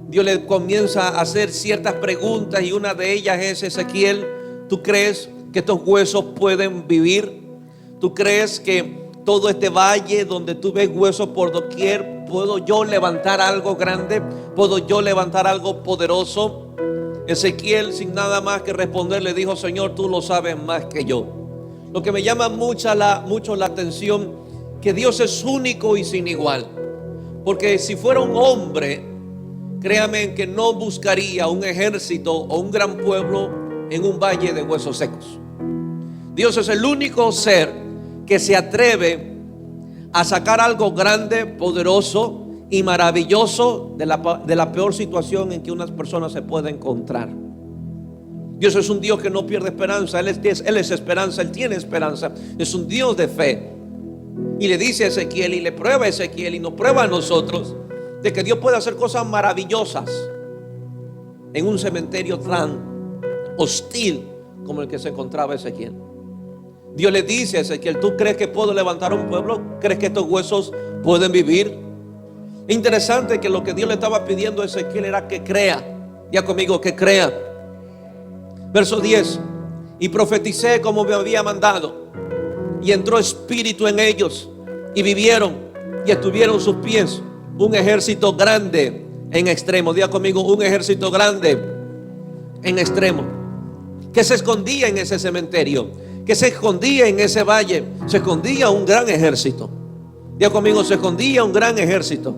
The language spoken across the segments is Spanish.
Dios le comienza a hacer ciertas preguntas y una de ellas es: Ezequiel, ¿tú crees que estos huesos pueden vivir? ¿Tú crees que todo este valle donde tú ves huesos por doquier, puedo yo levantar algo grande? ¿Puedo yo levantar algo poderoso? Ezequiel, sin nada más que responder, le dijo: Señor, tú lo sabes más que yo. Lo que me llama mucho la atención, que Dios es único y sin igual. Porque si fuera un hombre, créame que no buscaría un ejército o un gran pueblo en un valle de huesos secos. Dios es el único ser que se atreve a sacar algo grande, poderoso y maravilloso de la peor situación en que una persona se puede encontrar. Dios es un Dios que no pierde esperanza. Él es esperanza, Él tiene esperanza. Es un Dios de fe. Y le dice a Ezequiel, y le prueba a Ezequiel, y nos prueba a nosotros, de que Dios puede hacer cosas maravillosas en un cementerio tan hostil como el que se encontraba Ezequiel. Dios le dice a Ezequiel: ¿tú crees que puedo levantar un pueblo? ¿Crees que estos huesos pueden vivir? Interesante que lo que Dios le estaba pidiendo a Ezequiel era que crea. Ya conmigo, que crea. Verso 10: y profeticé como me había mandado, y entró espíritu en ellos, y vivieron, y estuvieron sus pies un ejército grande en extremo. Diga conmigo: un ejército grande en extremo. Que se escondía en ese cementerio, que se escondía en ese valle. Se escondía un gran ejército. Diga conmigo: se escondía un gran ejército.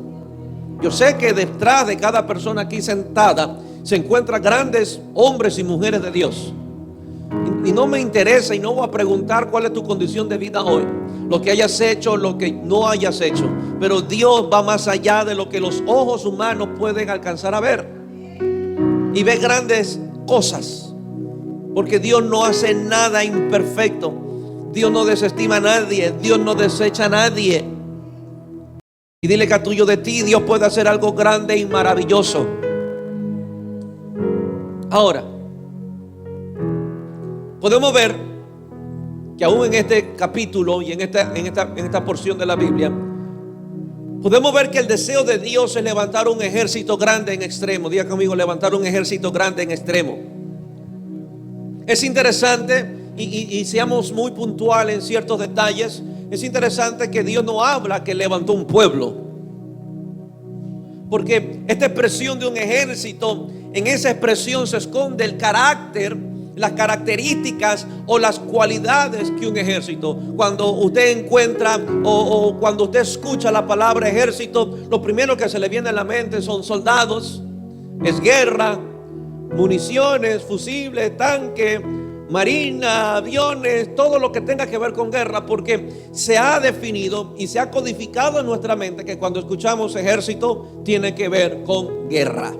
Yo sé que detrás de cada persona aquí sentada se encuentran grandes hombres y mujeres de Dios. Y no me interesa y no voy a preguntar cuál es tu condición de vida hoy, lo que hayas hecho, lo que no hayas hecho. Pero Dios va más allá de lo que los ojos humanos pueden alcanzar a ver. Y ve grandes cosas, porque Dios no hace nada imperfecto. Dios no desestima a nadie. Dios no desecha a nadie. Y dile que a tuyo de ti Dios puede hacer algo grande y maravilloso. Ahora, podemos ver que aún en este capítulo y en esta porción de la Biblia, podemos ver que el deseo de Dios es levantar un ejército grande en extremo. Diga conmigo: levantar un ejército grande en extremo. Es interesante, y seamos muy puntuales en ciertos detalles. Es interesante que Dios no habla que levantó un pueblo, porque esta expresión de un ejército, en esa expresión se esconde el carácter, las características o las cualidades que un ejército. Cuando usted encuentra o cuando usted escucha la palabra ejército, lo primero que se le viene a la mente son soldados, es guerra, municiones, fusibles, tanques, marina, aviones, todo lo que tenga que ver con guerra, porque se ha definido y se ha codificado en nuestra mente que cuando escuchamos ejército tiene que ver con guerra.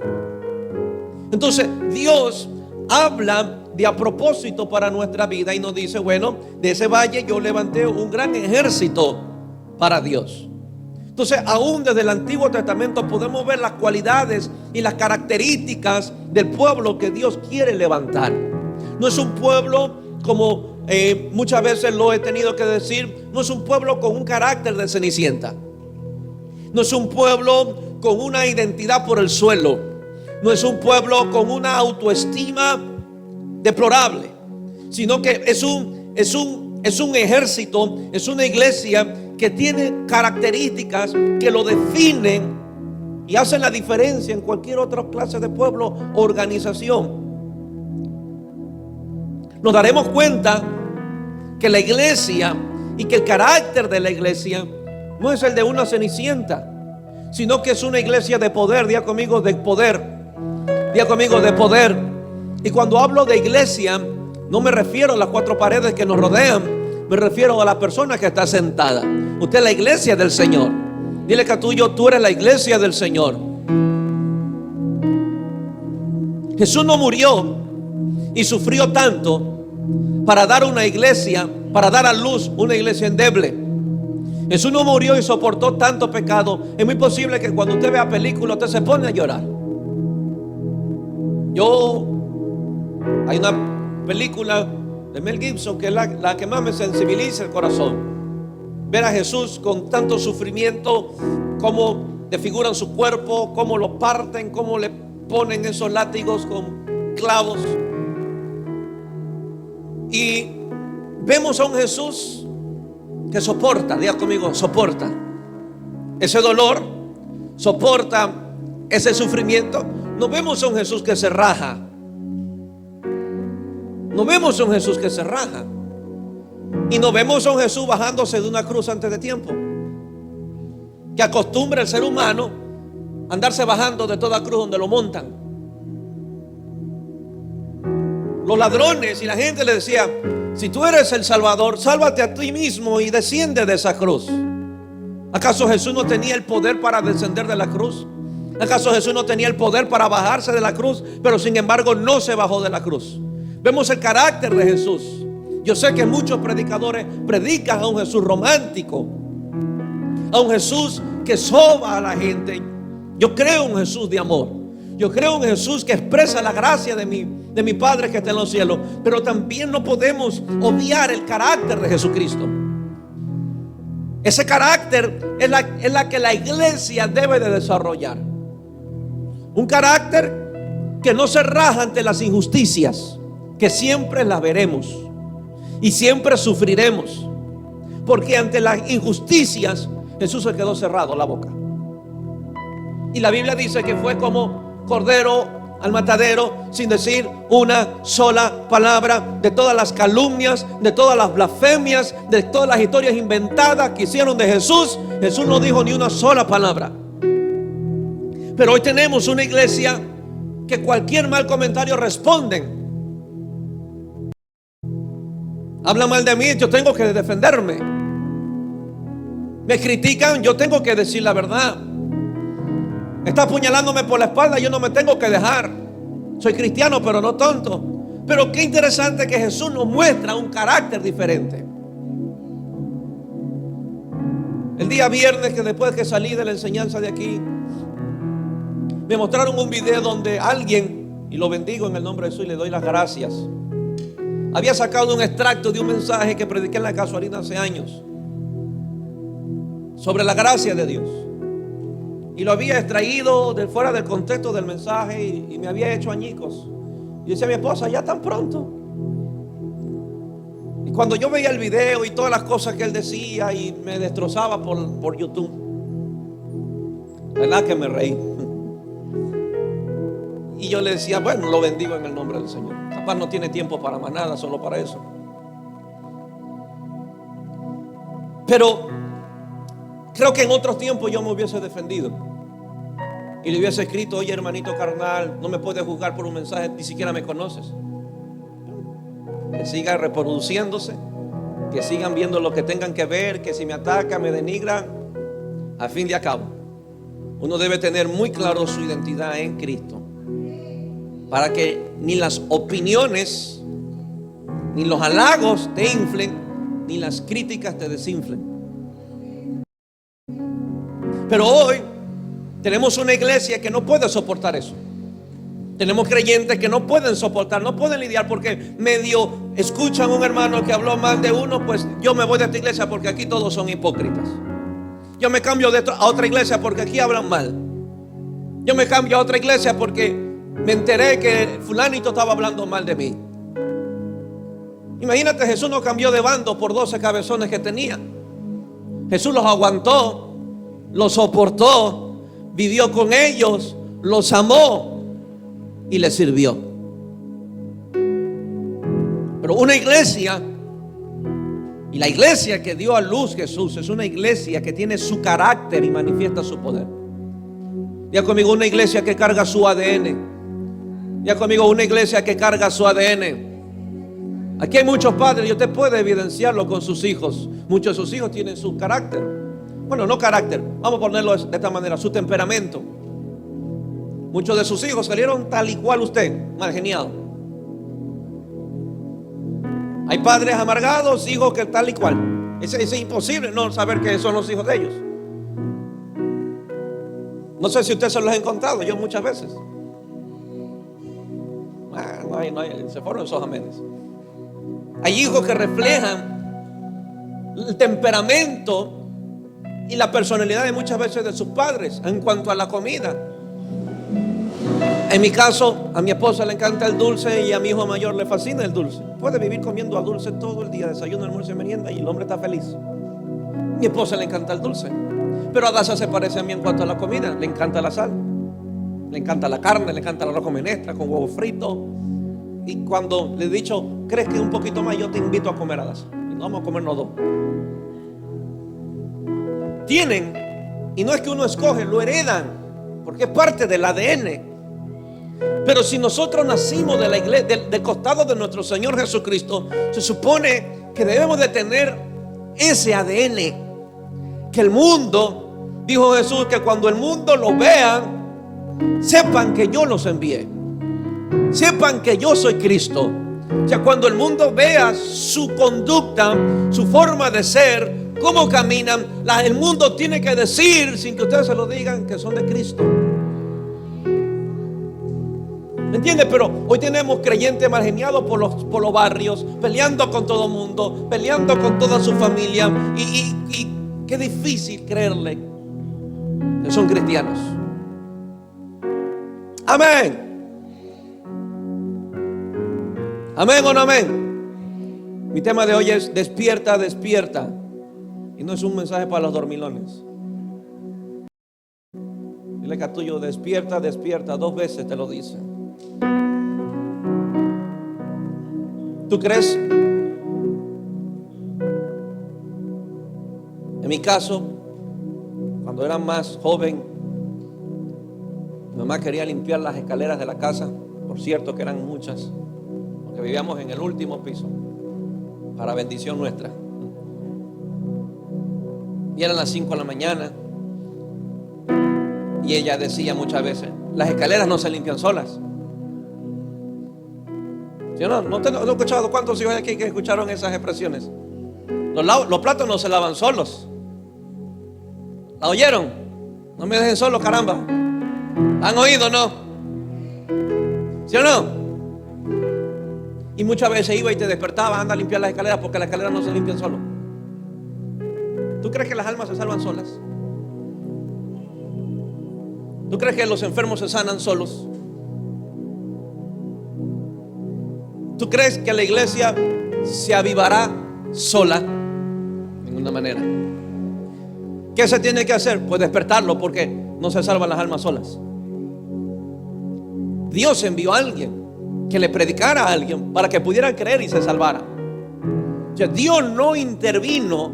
Entonces Dios habla de a propósito para nuestra vida y nos dice: bueno, de ese valle yo levanté un gran ejército para Dios. Entonces, aún desde el Antiguo Testamento podemos ver las cualidades y las características del pueblo que Dios quiere levantar. No es un pueblo, como muchas veces lo he tenido que decir, no es un pueblo con un carácter de Cenicienta. No es un pueblo con una identidad por el suelo. No es un pueblo con una autoestima deplorable, sino que es un ejército, es una iglesia que tiene características que lo definen y hacen la diferencia en cualquier otra clase de pueblo o organización. Nos daremos cuenta que la iglesia y que el carácter de la iglesia no es el de una Cenicienta, sino que es una iglesia de poder. Diga conmigo: de poder. Diga conmigo: de poder. Y cuando hablo de iglesia, no me refiero a las cuatro paredes que nos rodean, me refiero a la persona que está sentada. Usted es la iglesia del Señor. Dile que a tuyo: tú eres la iglesia del Señor. Jesús no murió y sufrió tanto para dar una iglesia, para dar a luz una iglesia endeble. Jesús no murió y soportó tanto pecado. Es muy posible que cuando usted vea películas usted se pone a llorar. Hay una película de Mel Gibson que es la que más me sensibiliza el corazón. Ver a Jesús con tanto sufrimiento, como desfiguran su cuerpo, cómo lo parten, cómo le ponen esos látigos con clavos. Y vemos a un Jesús que soporta, diga conmigo, soporta ese dolor, soporta ese sufrimiento. No vemos a un Jesús que se raja. No vemos a un Jesús que se raja. Y no vemos a un Jesús bajándose de una cruz antes de tiempo, que acostumbra el ser humano a andarse bajando de toda cruz donde lo montan. Los ladrones y la gente le decía: si tú eres el Salvador, sálvate a ti mismo y desciende de esa cruz. ¿Acaso Jesús no tenía el poder para descender de la cruz? ¿Acaso Jesús no tenía el poder para bajarse de la cruz? Pero sin embargo no se bajó de la cruz. Vemos el carácter de Jesús. Yo sé que muchos predicadores predican a un Jesús romántico, a un Jesús que soba a la gente. Yo creo en un Jesús de amor. Yo creo en un Jesús que expresa la gracia de mi Padre que está en los cielos. Pero también no podemos obviar el carácter de Jesucristo. Ese carácter es la que la iglesia debe de desarrollar. Un carácter que no se raja ante las injusticias, que siempre las veremos y siempre sufriremos, porque ante las injusticias Jesús se quedó cerrado la boca. Y la Biblia dice que fue como cordero al matadero sin decir una sola palabra. De todas las calumnias, de todas las blasfemias, de todas las historias inventadas que hicieron de Jesús, Jesús no dijo ni una sola palabra. Pero hoy tenemos una iglesia que cualquier mal comentario responden. Habla mal de mí, yo tengo que defenderme. Me critican, yo tengo que decir la verdad. Está apuñalándome por la espalda, yo no me tengo que dejar. Soy cristiano, pero no tonto. Pero qué interesante que Jesús nos muestra un carácter diferente. El día viernes, que después que salí de la enseñanza de aquí, me mostraron un video donde alguien, y lo bendigo en el nombre de Jesús y le doy las gracias, había sacado un extracto de un mensaje que prediqué en la Casuarina hace años sobre la gracia de Dios. Y lo había extraído de fuera del contexto del mensaje y me había hecho añicos. Y decía mi esposa: ya tan pronto. Y cuando yo veía el video y todas las cosas que él decía, y me destrozaba por YouTube, la verdad que me reí. Y yo le decía: bueno, lo bendigo en el nombre del Señor. Capaz no tiene tiempo para más nada, solo para eso. Pero creo que en otros tiempos yo me hubiese defendido y le hubiese escrito: oye, hermanito carnal, no me puedes juzgar por un mensaje, ni siquiera me conoces. Que siga reproduciéndose, que sigan viendo lo que tengan que ver, que si me atacan, me denigran. Al fin y al cabo, uno debe tener muy claro su identidad en Cristo, para que ni las opiniones, ni los halagos te inflen, ni las críticas te desinflen. Pero hoy tenemos una iglesia que no puede soportar eso. Tenemos creyentes que no pueden soportar, no pueden lidiar, porque medio escuchan a un hermano que habló mal de uno, pues yo me voy de esta iglesia porque aquí todos son hipócritas. Yo me cambio a otra iglesia porque aquí hablan mal. Yo me cambio a otra iglesia porque me enteré que fulanito estaba hablando mal de mí. Imagínate, Jesús no cambió de bando por 12 cabezones que tenía. Jesús los aguantó, los soportó, vivió con ellos, los amó y les sirvió. Pero una iglesia, y la iglesia que dio a luz Jesús, es una iglesia que tiene su carácter y manifiesta su poder. Diga conmigo: una iglesia que carga su ADN. Diga conmigo: una iglesia que carga su ADN. Aquí hay muchos padres y usted puede evidenciarlo con sus hijos. Muchos de sus hijos tienen su carácter. Bueno, no carácter, vamos a ponerlo de esta manera: su temperamento. Muchos de sus hijos salieron tal y cual usted, mal geniado. Hay padres amargados, hijos que tal y cual. Es imposible no saber que son los hijos de ellos. No sé si usted se los ha encontrado, yo muchas veces. Se fueron esos amenes. Hay hijos que reflejan el temperamento y la personalidad de muchas veces de sus padres en cuanto a la comida. En mi caso, a mi esposa le encanta el dulce y a mi hijo mayor le fascina el dulce. Puede vivir comiendo a dulce todo el día, desayuno, almuerzo y merienda, y el hombre está feliz. Mi esposa le encanta el dulce, pero Adasa se parece a mí en cuanto a la comida. Le encanta la sal, le encanta la carne, le encanta el arroz con menestra, con huevo frito. Y cuando le he dicho, ¿crees que un poquito más? Yo te invito a comer, Adasa. Y no vamos a comernos dos. Tienen, y no es que uno escoge, lo heredan, porque es parte del ADN. Pero si nosotros nacimos de la iglesia, del costado de nuestro Señor Jesucristo, se supone que debemos de tener ese ADN. Que el mundo, dijo Jesús, que cuando el mundo lo vea, sepan que yo los envié. Sepan que yo soy Cristo. O sea, cuando el mundo vea su conducta, su forma de ser, cómo caminan, el mundo tiene que decir, sin que ustedes se lo digan, que son de Cristo. ¿Me entiendes? Pero hoy tenemos creyentes marginados por los barrios, peleando con todo el mundo, peleando con toda su familia. Y qué difícil creerle que son cristianos. Amén. Amén o no amén. Mi tema de hoy es despierta, despierta. Y no es un mensaje para los dormilones. Dile que a tuyo, despierta, despierta. 2 veces te lo dice. ¿Tú crees? En mi caso, cuando era más joven, mi mamá quería limpiar las escaleras de la casa. Por cierto que eran muchas, porque vivíamos en el último piso, para bendición nuestra. Y eran las 5 de la mañana, y ella decía muchas veces, las escaleras no se limpian solas. ¿Sí o no? ¿No he escuchado? ¿Cuántos hijos hay aquí que escucharon esas expresiones? Los platos no se lavan solos. ¿La oyeron? No me dejen solo, caramba. ¿Han oído, no? ¿Sí o no? Y muchas veces iba y te despertaba, anda a limpiar las escaleras, porque las escaleras no se limpian solos. ¿Tú crees que las almas se salvan solas? ¿Tú crees que los enfermos se sanan solos? ¿Tú crees que la iglesia se avivará sola? De ninguna manera. ¿Qué se tiene que hacer? Pues despertarlo, porque no se salvan las almas solas. Dios envió a alguien que le predicara a alguien para que pudieran creer y se salvara. O sea, Dios no intervino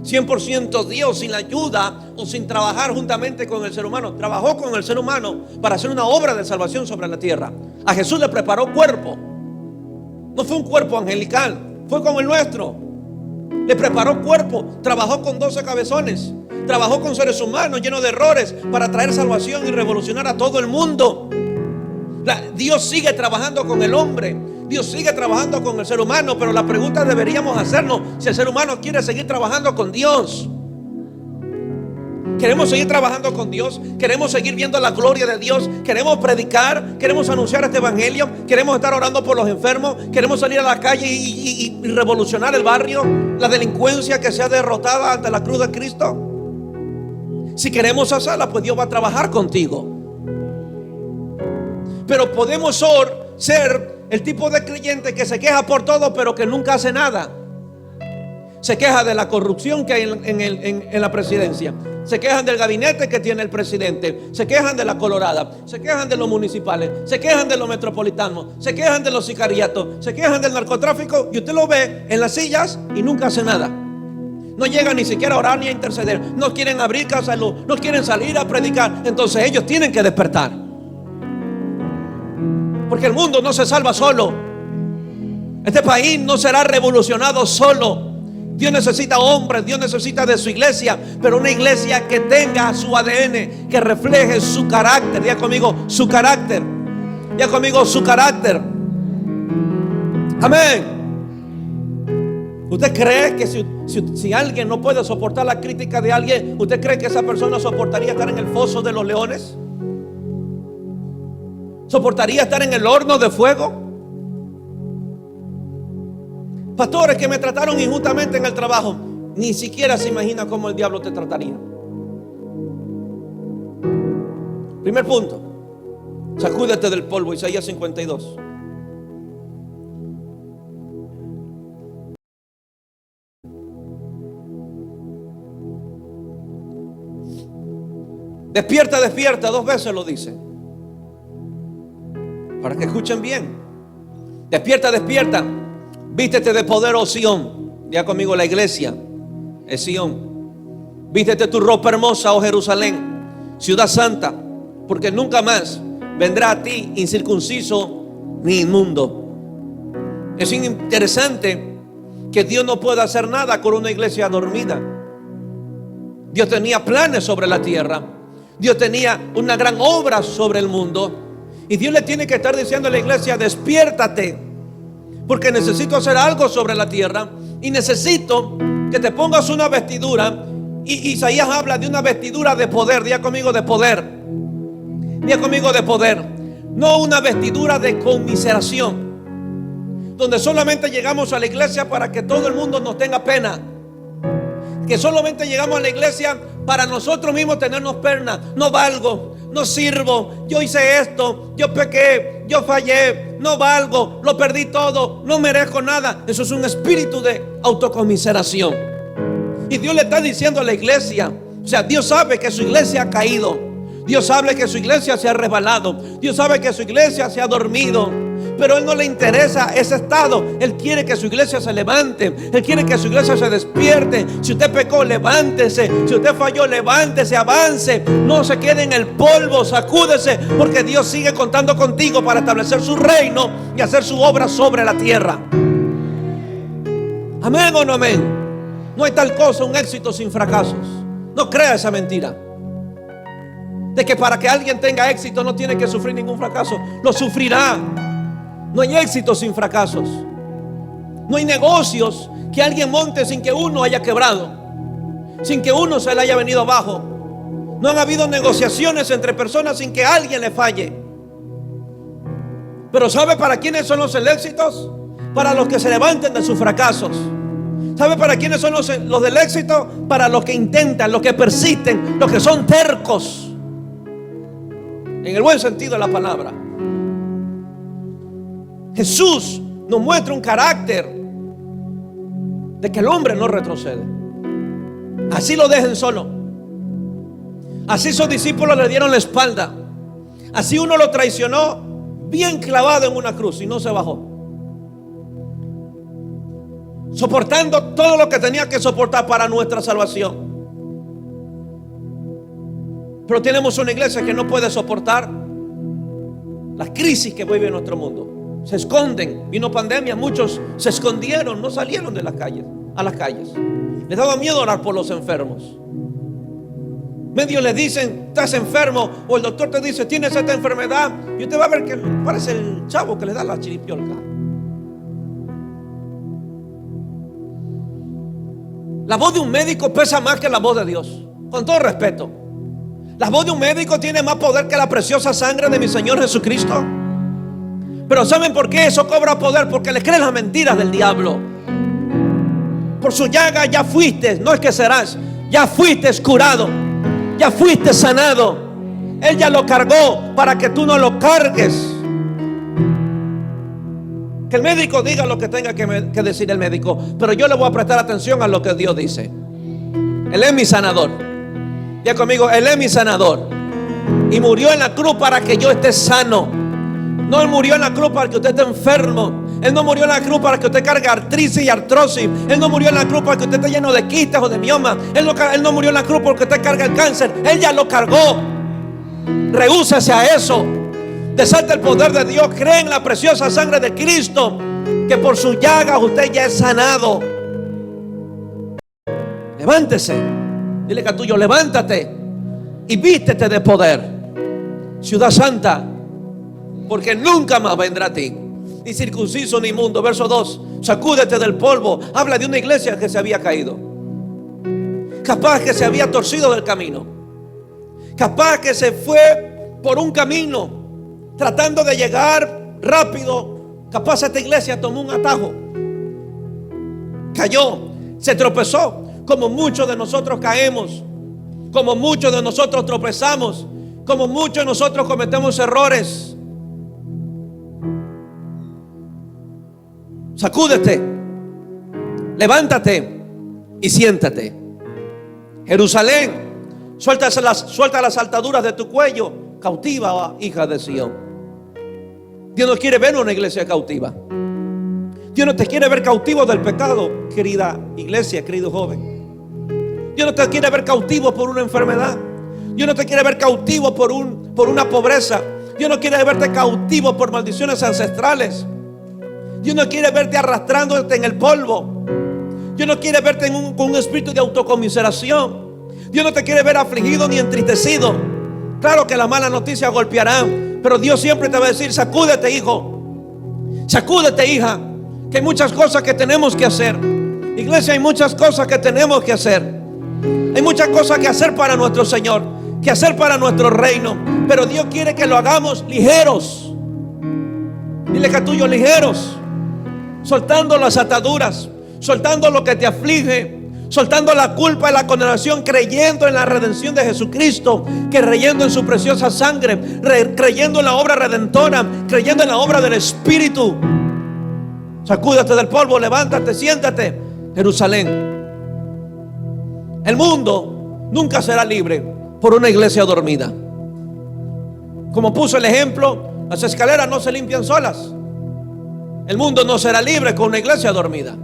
100% Dios sin la ayuda o sin trabajar juntamente con el ser humano. Trabajó con el ser humano para hacer una obra de salvación sobre la tierra. A Jesús le preparó cuerpo. No fue un cuerpo angelical, fue como el nuestro. Le preparó cuerpo, trabajó con 12 cabezones, trabajó con seres humanos llenos de errores para traer salvación y revolucionar a todo el mundo. Dios sigue trabajando con el hombre, Dios sigue trabajando con el ser humano, pero la pregunta deberíamos hacernos si el ser humano quiere seguir trabajando con Dios. Queremos seguir trabajando con Dios, queremos seguir viendo la gloria de Dios, queremos predicar, queremos anunciar este evangelio, queremos estar orando por los enfermos, queremos salir a la calle y revolucionar el barrio, la delincuencia que sea derrotada ante la cruz de Cristo. Si queremos hacerla, pues Dios va a trabajar contigo. Pero podemos ser el tipo de creyente que se queja por todo, pero que nunca hace nada. Se queja de la corrupción que hay en la presidencia. Se quejan del gabinete que tiene el presidente. Se quejan de la colorada. Se quejan de los municipales. Se quejan de los metropolitanos. Se quejan de los sicariatos. Se quejan del narcotráfico. Y usted lo ve en las sillas y nunca hace nada. No llegan ni siquiera a orar ni a interceder. No quieren abrir casa de luz. No quieren salir a predicar. Entonces ellos tienen que despertar. Porque el mundo no se salva solo. Este país no será revolucionado solo. Dios necesita hombres, Dios necesita de su iglesia, pero una iglesia que tenga su ADN, que refleje su carácter. Diga conmigo, su carácter. Diga conmigo, su carácter. Amén. ¿Usted cree que si alguien no puede soportar la crítica de alguien, usted cree que esa persona soportaría estar en el foso de los leones? ¿Soportaría estar en el horno de fuego? Pastores que me trataron injustamente en el trabajo, ni siquiera se imagina cómo el diablo te trataría. Primer punto, sacúdete del polvo. Isaías 52. Despierta, despierta, 2 veces lo dice, para que escuchen bien. Despierta, despierta, vístete de poder, oh Sión. Diga conmigo, la iglesia es Sión. Vístete tu ropa hermosa, oh Jerusalén, ciudad santa, porque nunca más vendrá a ti incircunciso ni inmundo. Es interesante que Dios no pueda hacer nada con una iglesia dormida. Dios tenía planes sobre la tierra. Dios tenía una gran obra sobre el mundo. Y Dios le tiene que estar diciendo a la iglesia: despiértate, porque necesito hacer algo sobre la tierra. Y necesito que te pongas una vestidura. Y Isaías habla de una vestidura de poder. Diga conmigo, de poder. Diga conmigo, de poder. No una vestidura de conmiseración, donde solamente llegamos a la iglesia para que todo el mundo nos tenga pena. Que solamente llegamos a la iglesia para nosotros mismos tenernos pena. No valgo, no sirvo, yo hice esto, yo pequé, yo fallé, no valgo, lo perdí todo, no merezco nada. Eso es un espíritu de autocomiseración. Y Dios le está diciendo a la iglesia, o sea, Dios sabe que su iglesia ha caído, Dios sabe que su iglesia se ha resbalado, Dios sabe que su iglesia se ha dormido, pero a Él no le interesa ese estado. Él quiere que su iglesia se levante. Él quiere que su iglesia se despierte. Si usted pecó, levántese. Si usted falló, levántese, avance. No se quede en el polvo, sacúdese, porque Dios sigue contando contigo para establecer su reino y hacer su obra sobre la tierra. Amén o no amén. No hay tal cosa, un éxito sin fracasos. No crea esa mentira de que para que alguien tenga éxito no tiene que sufrir ningún fracaso. Lo sufrirá. No hay éxito sin fracasos. No hay negocios que alguien monte sin que uno haya quebrado, sin que uno se le haya venido abajo. No han habido negociaciones entre personas sin que alguien le falle. Pero ¿sabe para quiénes son los éxitos? Para los que se levanten de sus fracasos. ¿Sabe para quiénes son los del éxito? Para los que intentan, los que persisten, los que son tercos, en el buen sentido de la palabra. Jesús nos muestra un carácter de que el hombre no retrocede. Así lo dejen solo. Así sus discípulos le dieron la espalda. Así uno lo traicionó bien clavado en una cruz y no se bajó, soportando todo lo que tenía que soportar para nuestra salvación. Pero tenemos una iglesia que no puede soportar las crisis que vive nuestro mundo. Se esconden. Vino pandemia, muchos se escondieron, no salieron de las calles, a las calles. Les daba miedo orar por los enfermos. Medio le dicen: estás enfermo, o el doctor te dice: tienes esta enfermedad, y usted va a ver que parece el chavo que le da la chiripiolca. La voz de un médico pesa más que la voz de Dios, con todo respeto. La voz de un médico tiene más poder que la preciosa sangre de mi Señor Jesucristo. Pero ¿saben por qué eso cobra poder? Porque le creen las mentiras del diablo. Por su llaga ya fuiste, no es que serás, ya fuiste curado, ya fuiste sanado. Él ya lo cargó para que tú no lo cargues. Que el médico diga lo que tenga que decir el médico, pero yo le voy a prestar atención a lo que Dios dice. Él es mi sanador. Ya conmigo, Él es mi sanador. Y murió en la cruz para que yo esté sano. No murió en la cruz para que usted esté enfermo. Él no murió en la cruz para que usted cargue artritis y artrosis. Él no murió en la cruz para que usted esté lleno de quistes o de miomas. Él no murió en la cruz porque usted carga el cáncer. Él ya lo cargó. Rehúsese a eso. Desata el poder de Dios. Cree en la preciosa sangre de Cristo, que por su llaga usted ya es sanado. Levántese. Dile que a tuyo: levántate y vístete de poder, ciudad santa, porque nunca más vendrá a ti ni circunciso ni inmundo. Verso 2: sacúdete del polvo. Habla de una iglesia que se había caído, capaz que se había torcido del camino, capaz que se fue por un camino tratando de llegar rápido. Capaz esta iglesia tomó un atajo, cayó, se tropezó, como muchos de nosotros caemos, como muchos de nosotros tropezamos, como muchos de nosotros cometemos errores. Sacúdete, levántate y siéntate. Jerusalén, suelta las ataduras de tu cuello, cautiva, hija de Sión. Dios no quiere ver una iglesia cautiva. Dios no te quiere ver cautivo del pecado, querida iglesia, querido joven. Dios no te quiere ver cautivo por una enfermedad. Dios no te quiere ver cautivo por una pobreza. Dios no quiere verte cautivo por maldiciones ancestrales. Dios no quiere verte arrastrándote en el polvo. Dios no quiere verte con un espíritu de autocomiseración. Dios no te quiere ver afligido ni entristecido. Claro que las malas noticias golpearán, pero Dios siempre te va a decir: sacúdete, hijo, sacúdete, hija, que hay muchas cosas que tenemos que hacer. Iglesia, hay muchas cosas que tenemos que hacer. Hay muchas cosas que hacer para nuestro Señor, que hacer para nuestro reino. Pero Dios quiere que lo hagamos ligeros. Dile que tuyo, ligeros, soltando las ataduras, soltando lo que te aflige, soltando la culpa y la condenación, creyendo en la redención de Jesucristo, creyendo en su preciosa sangre, creyendo en la obra redentora, creyendo en la obra del Espíritu. Sacúdate del polvo, levántate, siéntate. Jerusalén, el mundo nunca será libre por una iglesia dormida. Como puso el ejemplo, las escaleras no se limpian solas. El mundo no será libre con una iglesia dormida.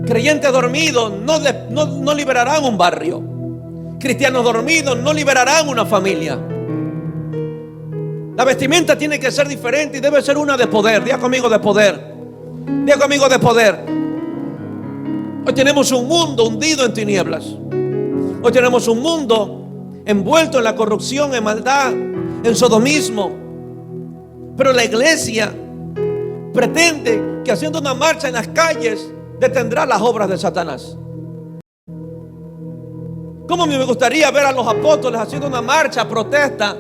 Creyentes dormidos no liberarán un barrio. Cristianos dormidos no liberarán una familia. La vestimenta tiene que ser diferente y debe ser una de poder. Diga conmigo, de poder. Diga conmigo, de poder. Hoy tenemos un mundo hundido en tinieblas. Hoy tenemos un mundo envuelto en la corrupción, en maldad, en sodomismo. Pero la iglesia pretende que haciendo una marcha en las calles detendrá las obras de Satanás. ¿Cómo me gustaría ver a los apóstoles haciendo una marcha, protesta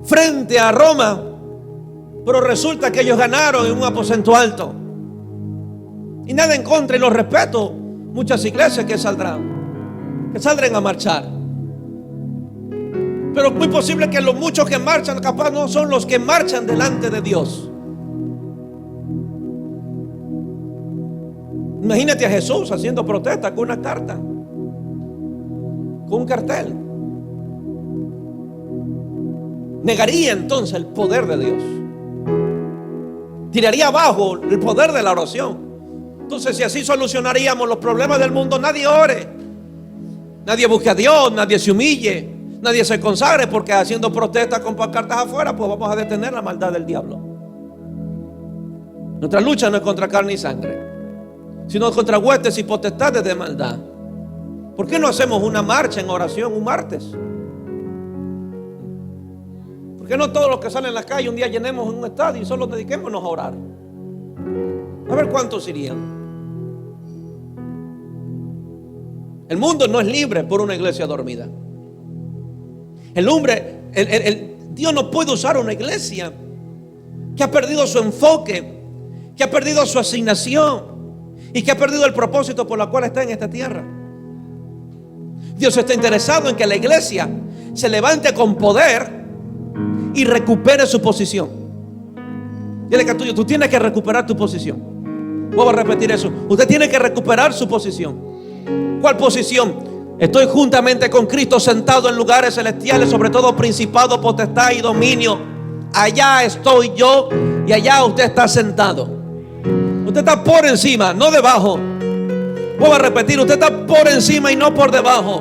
frente a Roma? Pero resulta que ellos ganaron en un aposento alto. Y nada en contra, y los respeto. Muchas iglesias que saldrán a marchar. Pero es muy posible que los muchos que marchan capaz no son los que marchan delante de Dios. Imagínate a Jesús haciendo protesta con una carta, con un cartel. Negaría entonces el poder de Dios. Tiraría abajo el poder de la oración. Entonces, si así solucionaríamos los problemas del mundo, nadie ore, nadie busque a Dios, nadie se humille, nadie se consagre, porque haciendo protestas con pancartas afuera, pues vamos a detener la maldad del diablo. Nuestra lucha no es contra carne y sangre, sino contra huestes y potestades de maldad. ¿Por qué no hacemos una marcha en oración un martes? ¿Por qué no todos los que salen a la calle un día llenemos un estadio y solo dediquémonos a orar? A ver cuántos irían. El mundo no es libre por una iglesia dormida. Dios no puede usar una iglesia que ha perdido su enfoque, que ha perdido su asignación y que ha perdido el propósito por el cual está en esta tierra. Dios está interesado en que la iglesia se levante con poder y recupere su posición. Dile que tú tienes que recuperar tu posición. Voy a repetir eso. Usted tiene que recuperar su posición. ¿Cuál posición? Estoy juntamente con Cristo sentado en lugares celestiales, sobre todo principado, potestad y dominio. Allá estoy yo y allá usted está sentado. Usted está por encima, no debajo. Voy a repetir, usted está por encima y no por debajo.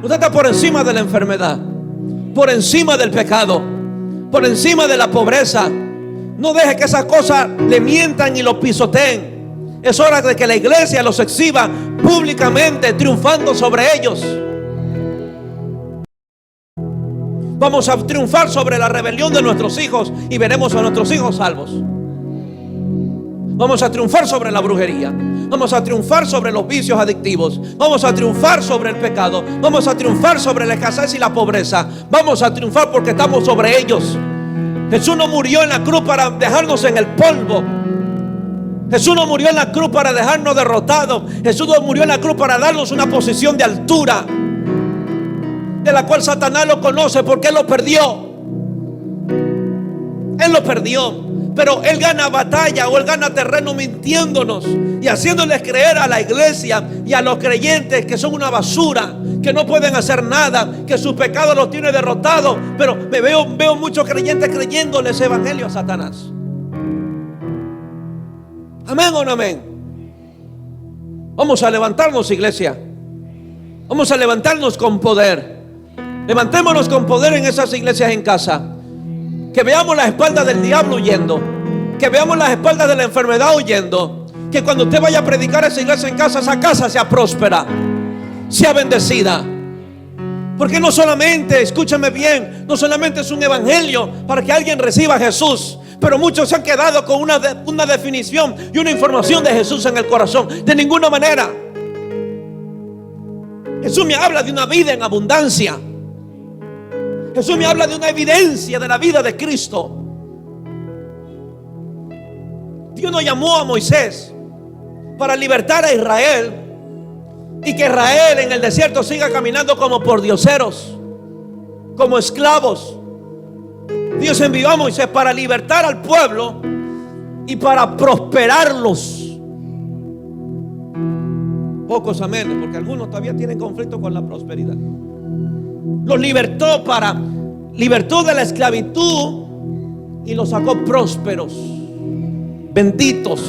Usted está por encima de la enfermedad, por encima del pecado, por encima de la pobreza. No deje que esas cosas le mientan y lo pisoteen. Es hora de que la iglesia los exhiba públicamente, triunfando sobre ellos. Vamos a triunfar sobre la rebelión de nuestros hijos y veremos a nuestros hijos salvos. Vamos a triunfar sobre la brujería. Vamos a triunfar sobre los vicios adictivos. Vamos a triunfar sobre el pecado. Vamos a triunfar sobre la escasez y la pobreza. Vamos a triunfar porque estamos sobre ellos. Jesús no murió en la cruz para dejarnos en el polvo. Jesús no murió en la cruz para dejarnos derrotados. Jesús no murió en la cruz para darnos una posición de altura, de la cual Satanás lo conoce, porque Él lo perdió. Él lo perdió. Pero Él gana batalla, o Él gana terreno mintiéndonos y haciéndoles creer a la iglesia y a los creyentes que son una basura, que no pueden hacer nada, que su pecado los tiene derrotados. Pero veo muchos creyentes creyéndole ese evangelio a Satanás. Amén o no amén. Vamos a levantarnos, iglesia. Vamos a levantarnos con poder. Levantémonos con poder en esas iglesias en casa. Que veamos las espaldas del diablo huyendo. Que veamos las espaldas de la enfermedad huyendo. Que cuando usted vaya a predicar a esa iglesia en casa, esa casa sea próspera, sea bendecida. Porque no solamente, escúchame bien, no solamente es un evangelio para que alguien reciba a Jesús, pero muchos se han quedado con una definición y una información de Jesús en el corazón. De ninguna manera. Jesús me habla de una vida en abundancia. Jesús me habla de una evidencia de la vida de Cristo. Dios no llamó a Moisés para libertar a Israel y que Israel en el desierto siga caminando como pordioseros, como esclavos. Dios envió a Moisés para libertar al pueblo y para prosperarlos. Pocos amenes, porque algunos todavía tienen conflicto con la prosperidad. Los libertó de la esclavitud y los sacó prósperos, benditos.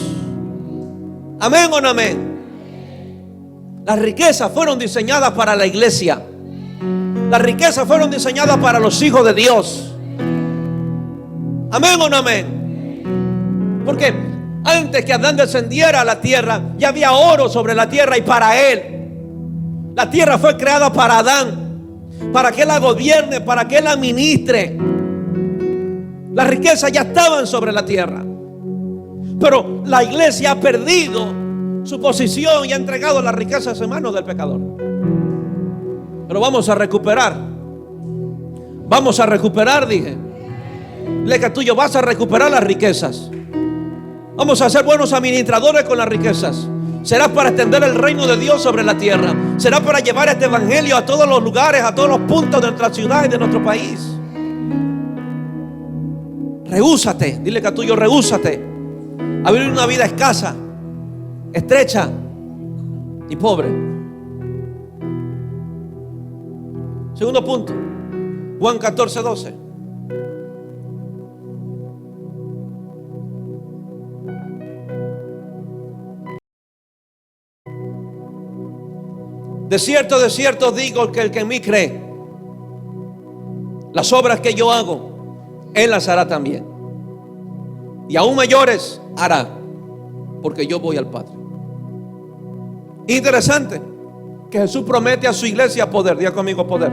Amén o no amén. Las riquezas fueron diseñadas para la iglesia. Las riquezas fueron diseñadas para los hijos de Dios. Amén o no amén. Porque antes que Adán descendiera a la tierra, ya había oro sobre la tierra y para él. La tierra fue creada para Adán, para que él la gobierne, para que él la administre. Las riquezas ya estaban sobre la tierra. Pero la iglesia ha perdido su posición y ha entregado las riquezas en manos del pecador. Pero vamos a recuperar. Vamos a recuperar, dije. Leca tuyo, vas a recuperar las riquezas. Vamos a ser buenos administradores con las riquezas. Será para extender el reino de Dios sobre la tierra. Será para llevar este evangelio a todos los lugares, a todos los puntos de nuestra ciudad y de nuestro país. Rehúsate, dile que a tuyo, rehúsate a vivir una vida escasa, estrecha y pobre. Segundo punto, Juan 14:12. De cierto digo que el que en mí cree, las obras que yo hago, él las hará también. Y aún mayores hará, porque yo voy al Padre. Interesante que Jesús promete a su iglesia poder. Diga conmigo, poder.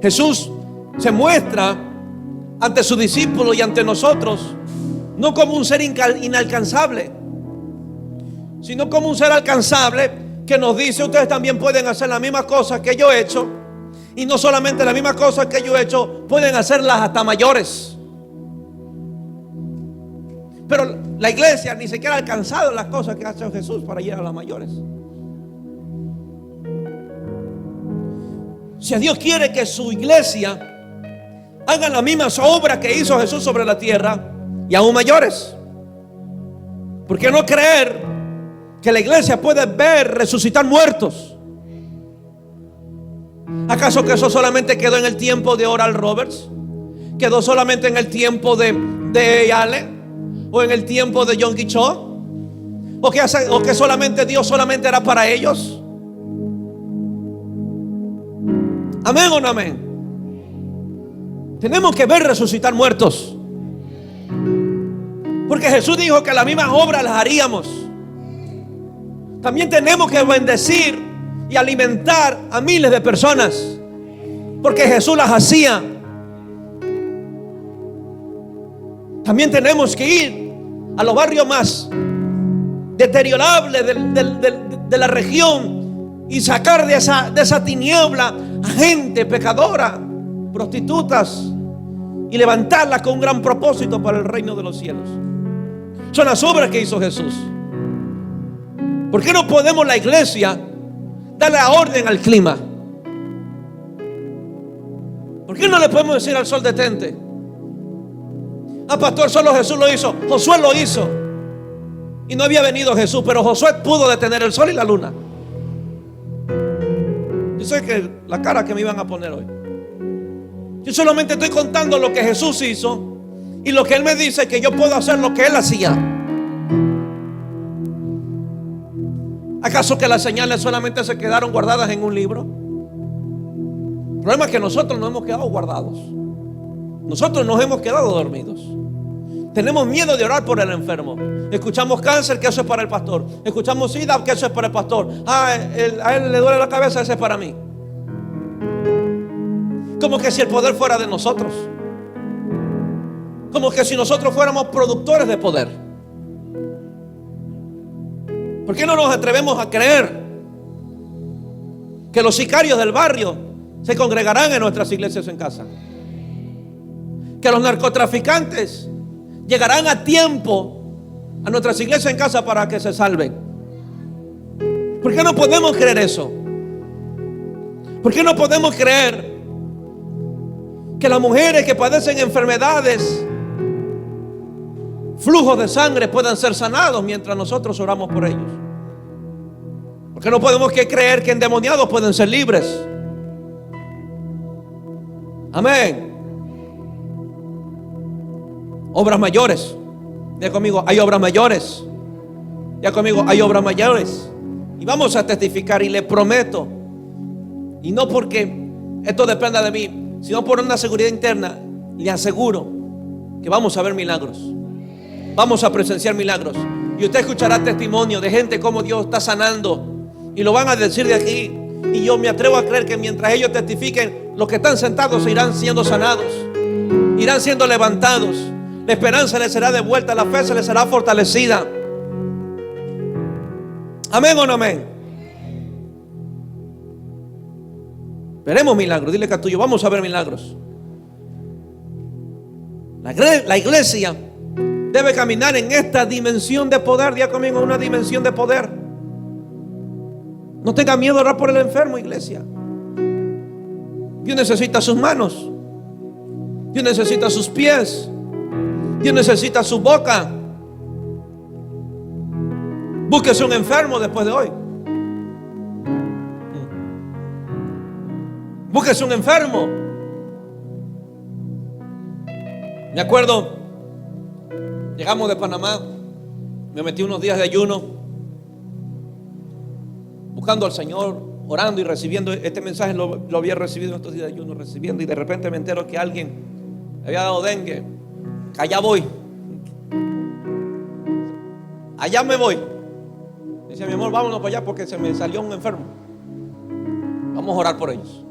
Jesús se muestra ante sus discípulos y ante nosotros no como un ser inalcanzable, sino como un ser alcanzable, que nos dice: ustedes también pueden hacer las mismas cosas que yo he hecho. Y no solamente las mismas cosas que yo he hecho, pueden hacerlas hasta mayores. Pero la iglesia ni siquiera ha alcanzado las cosas que ha hecho Jesús para llegar a las mayores. Si Dios quiere que su iglesia haga las mismas obras que hizo Jesús sobre la tierra, y aún mayores, ¿por qué no creer que la iglesia puede ver resucitar muertos? ¿Acaso que eso solamente quedó en el tiempo de Oral Roberts? ¿Quedó solamente en el tiempo de Ale? ¿O en el tiempo de John Cho? ¿O que solamente Dios solamente era para ellos? ¿Amén o no amén? Tenemos que ver resucitar muertos, porque Jesús dijo que las mismas obras las haríamos. También tenemos que bendecir y alimentar a miles de personas, porque Jesús las hacía. También tenemos que ir a los barrios más deteriorables de la región y sacar de esa tiniebla a gente pecadora, prostitutas, y levantarlas con un gran propósito para el reino de los cielos. Son las obras que hizo Jesús. ¿Por qué no podemos la iglesia darle la orden al clima? ¿Por qué no le podemos decir al sol detente? Ah, pastor, solo Jesús lo hizo. Josué lo hizo. Y no había venido Jesús, pero Josué pudo detener el sol y la luna. Yo sé que la cara que me iban a poner hoy. Yo solamente estoy contando lo que Jesús hizo y lo que Él me dice que yo puedo hacer lo que Él hacía. ¿Acaso que las señales solamente se quedaron guardadas en un libro? El problema es que nosotros nos hemos quedado guardados. Nosotros nos hemos quedado dormidos. Tenemos miedo de orar por el enfermo. Escuchamos cáncer, que eso es para el pastor. Escuchamos SIDA, que eso es para el pastor. A él le duele la cabeza, ese es para mí. Como que si el poder fuera de nosotros. Como que si nosotros fuéramos productores de poder. ¿Por qué no nos atrevemos a creer que los sicarios del barrio se congregarán en nuestras iglesias en casa? Que los narcotraficantes llegarán a tiempo a nuestras iglesias en casa para que se salven. ¿Por qué no podemos creer eso? ¿Por qué no podemos creer que las mujeres que padecen enfermedades, flujos de sangre, puedan ser sanados mientras nosotros oramos por ellos? ¿Por qué no podemos creer que endemoniados pueden ser libres? Amén. Obras mayores. Diga conmigo, hay obras mayores. Diga conmigo, hay obras mayores. Y vamos a testificar, y le prometo, y no porque esto dependa de mí, sino por una seguridad interna, le aseguro que vamos a ver milagros. Vamos a presenciar milagros. Y usted escuchará testimonio de gente como Dios está sanando. Y lo van a decir de aquí. Y yo me atrevo a creer que mientras ellos testifiquen, los que están sentados irán siendo sanados, irán siendo levantados. La esperanza les será devuelta, la fe se les será fortalecida. Amén o no amén. Veremos milagros. Dile que a tuyo, vamos a ver milagros. La iglesia debe caminar en esta dimensión de poder. Diga conmigo, una dimensión de poder. No tenga miedo de orar por el enfermo, iglesia. Dios necesita sus manos. Dios necesita sus pies. Dios necesita su boca. Búsquese un enfermo después de hoy. Búsquese un enfermo. Me acuerdo, llegamos de Panamá, me metí unos días de ayuno, buscando al Señor, orando y recibiendo. Este mensaje lo había recibido en estos días de ayuno, recibiendo, y de repente me entero que alguien le había dado dengue. Allá voy. Allá me voy. Dice mi amor, vámonos para allá porque se me salió un enfermo. Vamos a orar por ellos.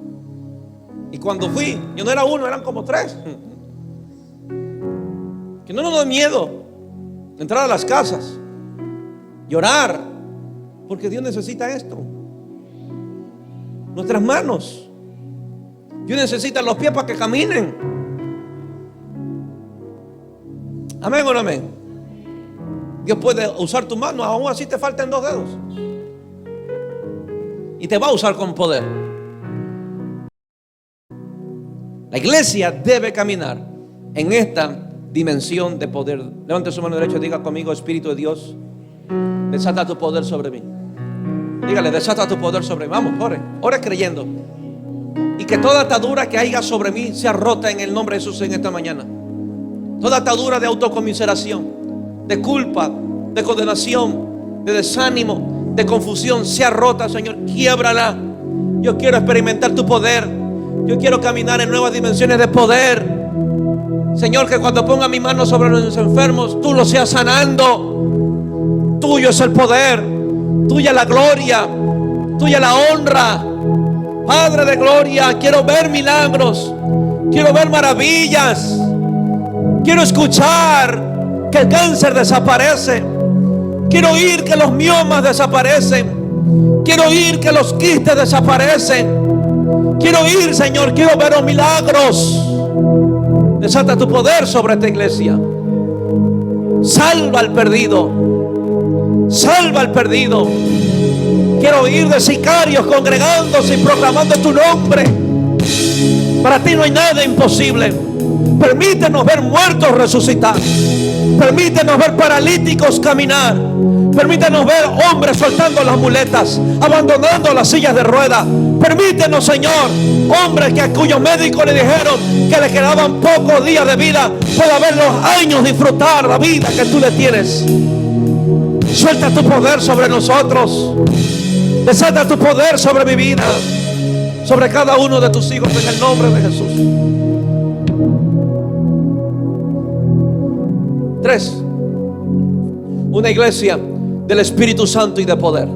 Y cuando fui, yo no era uno, eran como 3. Que no nos da miedo entrar a las casas y orar, porque Dios necesita esto. Nuestras manos. Dios necesita los pies para que caminen. Amén o no amén. Dios puede usar tu mano, aún así te faltan 2 dedos, y te va a usar con poder. La iglesia debe caminar en esta dimensión de poder. Levante su mano derecha y diga conmigo: Espíritu de Dios, desata tu poder sobre mí. Dígale: desata tu poder sobre mí. Vamos, ore creyendo. Y que toda atadura que haya sobre mí sea rota en el nombre de Jesús en esta mañana. Toda atadura de autocomiseración, de culpa, de condenación, de desánimo, de confusión, sea rota, Señor. Quiébrala. Yo quiero experimentar tu poder. Yo quiero caminar en nuevas dimensiones de poder. Señor, que cuando ponga mi mano sobre los enfermos, tú los seas sanando. Tuyo es el poder, tuya la gloria, tuya la honra. Padre de gloria, quiero ver milagros, quiero ver maravillas. Quiero escuchar que el cáncer desaparece. Quiero oír que los miomas desaparecen. Quiero oír que los quistes desaparecen. Quiero oír, Señor, quiero ver los milagros. Desata tu poder sobre esta iglesia. Salva al perdido. Salva al perdido. Quiero oír de sicarios congregándose y proclamando tu nombre. Para ti no hay nada imposible. Permítenos ver muertos resucitar. Permítenos ver paralíticos caminar. Permítenos ver hombres soltando las muletas, abandonando las sillas de ruedas. Permítenos, Señor, hombres que a cuyos médicos le dijeron que le quedaban pocos días de vida, pueda ver los años disfrutar la vida que tú le tienes. Suelta tu poder sobre nosotros. Desata tu poder sobre mi vida, sobre cada uno de tus hijos, en el nombre de Jesús. 3. Una iglesia del Espíritu Santo y de poder.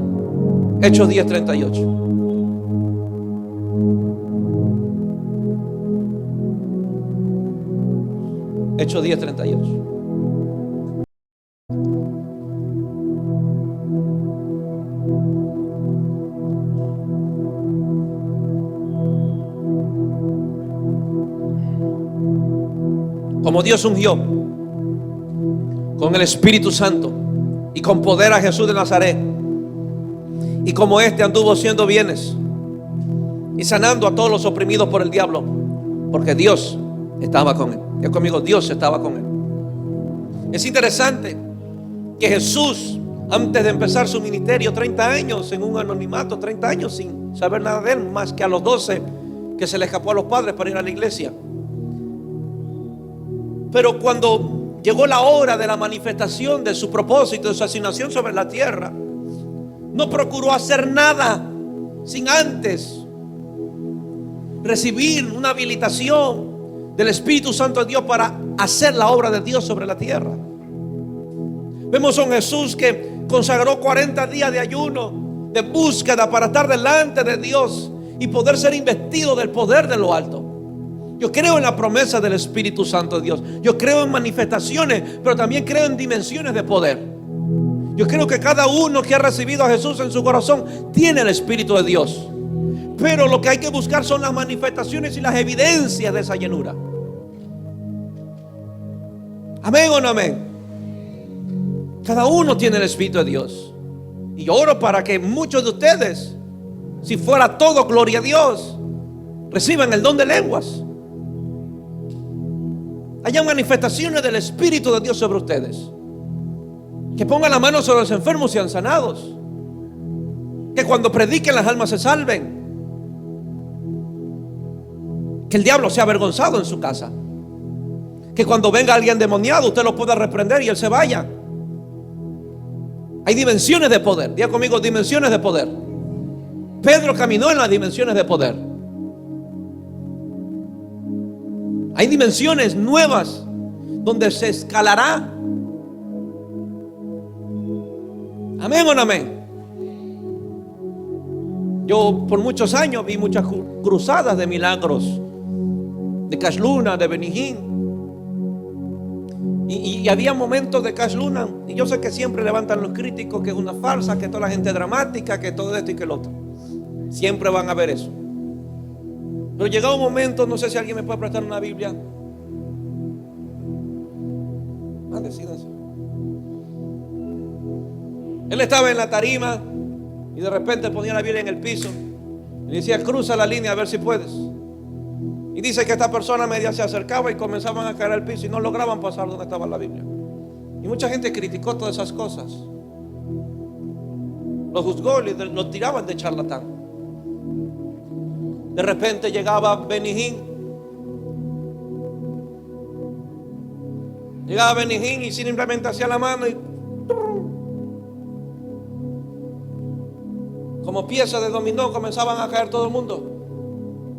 Hechos 10:38. Hechos 10:38. Como Dios ungió con el Espíritu Santo y con poder a Jesús de Nazaret, y como éste anduvo haciendo bienes y sanando a todos los oprimidos por el diablo, porque Dios estaba con él. Ya conmigo, Dios estaba con él. Es interesante que Jesús, antes de empezar su ministerio, 30 años en un anonimato, 30 años sin saber nada de él, más que a los 12 que se le escapó a los padres para ir a la iglesia. Pero cuando llegó la hora de la manifestación de su propósito, de su asignación sobre la tierra, no procuró hacer nada sin antes recibir una habilitación del Espíritu Santo de Dios para hacer la obra de Dios sobre la tierra. Vemos a un Jesús que consagró 40 días de ayuno, de búsqueda, para estar delante de Dios y poder ser investido del poder de lo alto. Yo creo en la promesa del Espíritu Santo de Dios. Yo creo en manifestaciones, pero también creo en dimensiones de poder. Yo creo que cada uno que ha recibido a Jesús en su corazón tiene el Espíritu de Dios. Pero lo que hay que buscar son las manifestaciones y las evidencias de esa llenura. Amén o no amén. Cada uno tiene el Espíritu de Dios. Y yo oro para que muchos de ustedes, si fuera todo gloria a Dios, reciban el don de lenguas. Haya manifestaciones del Espíritu de Dios sobre ustedes. Que pongan la mano sobre los enfermos y sean sanados. Que cuando prediquen las almas se salven. Que el diablo sea avergonzado en su casa. Que cuando venga alguien demoniado usted lo pueda reprender y él se vaya. Hay dimensiones de poder. Diga conmigo, dimensiones de poder. Pedro caminó en las dimensiones de poder. Hay dimensiones nuevas donde se escalará. Amén o no amén. Yo por muchos años vi muchas cruzadas de milagros, de Cash Luna, de Benihín. Y había momentos de Cash Luna, y yo sé que siempre levantan los críticos que es una farsa, que toda la gente es dramática, que todo esto y que el otro. Siempre van a ver eso. Pero llegado un momento, no sé si alguien me puede prestar una Biblia. Decídense. Él estaba en la tarima y de repente ponía la Biblia en el piso y decía: cruza la línea a ver si puedes. Y dice que esta persona media se acercaba y comenzaban a caer al piso y no lograban pasar donde estaba la Biblia. Y mucha gente criticó todas esas cosas, lo juzgó y lo tiraban de charlatán. De repente llegaba Benihín. Llegaba Benihín y simplemente hacía la mano y como pieza de dominó comenzaban a caer todo el mundo.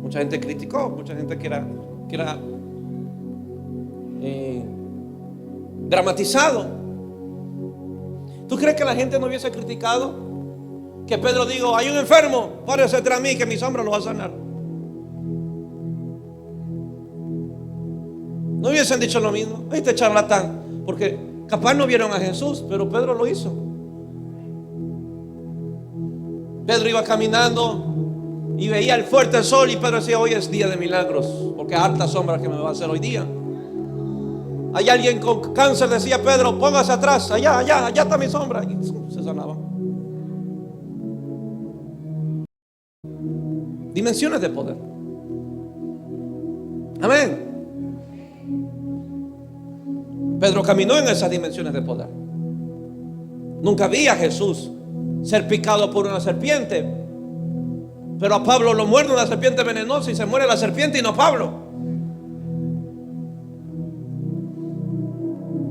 Mucha gente criticó, mucha gente que era dramatizado. ¿Tú crees que la gente no hubiese criticado? Que Pedro dijo: hay un enfermo, párese tras mí que mi sombra lo va a sanar. No hubiesen dicho lo mismo: este charlatán, porque capaz no vieron a Jesús, pero Pedro lo hizo. Pedro iba caminando y veía el fuerte sol y Pedro decía: hoy es día de milagros, porque harta sombra que me va a hacer hoy día. Hay alguien con cáncer, decía Pedro, póngase atrás, allá está mi sombra. Y se sanaba. Dimensiones de poder. Amén. Pedro caminó en esas dimensiones de poder. Nunca vi a Jesús ser picado por una serpiente, pero a Pablo lo muerde una serpiente venenosa y se muere la serpiente y no Pablo.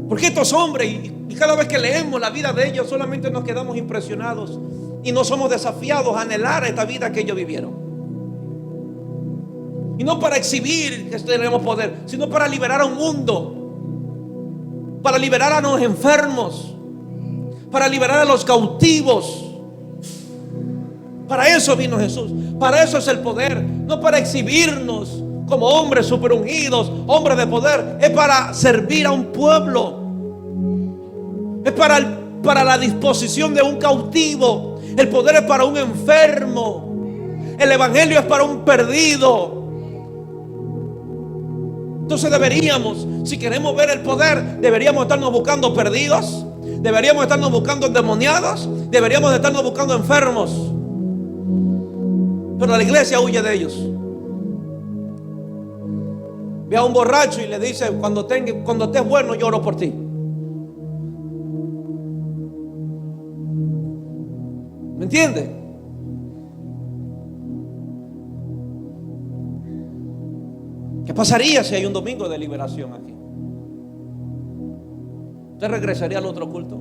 Porque estos hombres, y cada vez que leemos la vida de ellos, solamente nos quedamos impresionados y no somos desafiados a anhelar esta vida que ellos vivieron. Y no para exhibir que tenemos poder, sino para liberar a un mundo, para liberar a los enfermos, para liberar a los cautivos. Para eso vino Jesús. Para eso es el poder. No para exhibirnos como hombres super ungidos, hombres de poder. Es para servir a un pueblo. Es para la disposición de un cautivo. El poder es para un enfermo. El evangelio es para un perdido. Entonces deberíamos, si queremos ver el poder, deberíamos estarnos buscando perdidos, deberíamos estarnos buscando endemoniados, deberíamos estarnos buscando enfermos. Pero la iglesia huye de ellos. Ve a un borracho y le dice, cuando estés bueno, yo oro por ti. ¿Me entiende? ¿Qué pasaría si hay un domingo de liberación aquí? ¿Usted regresaría al otro culto?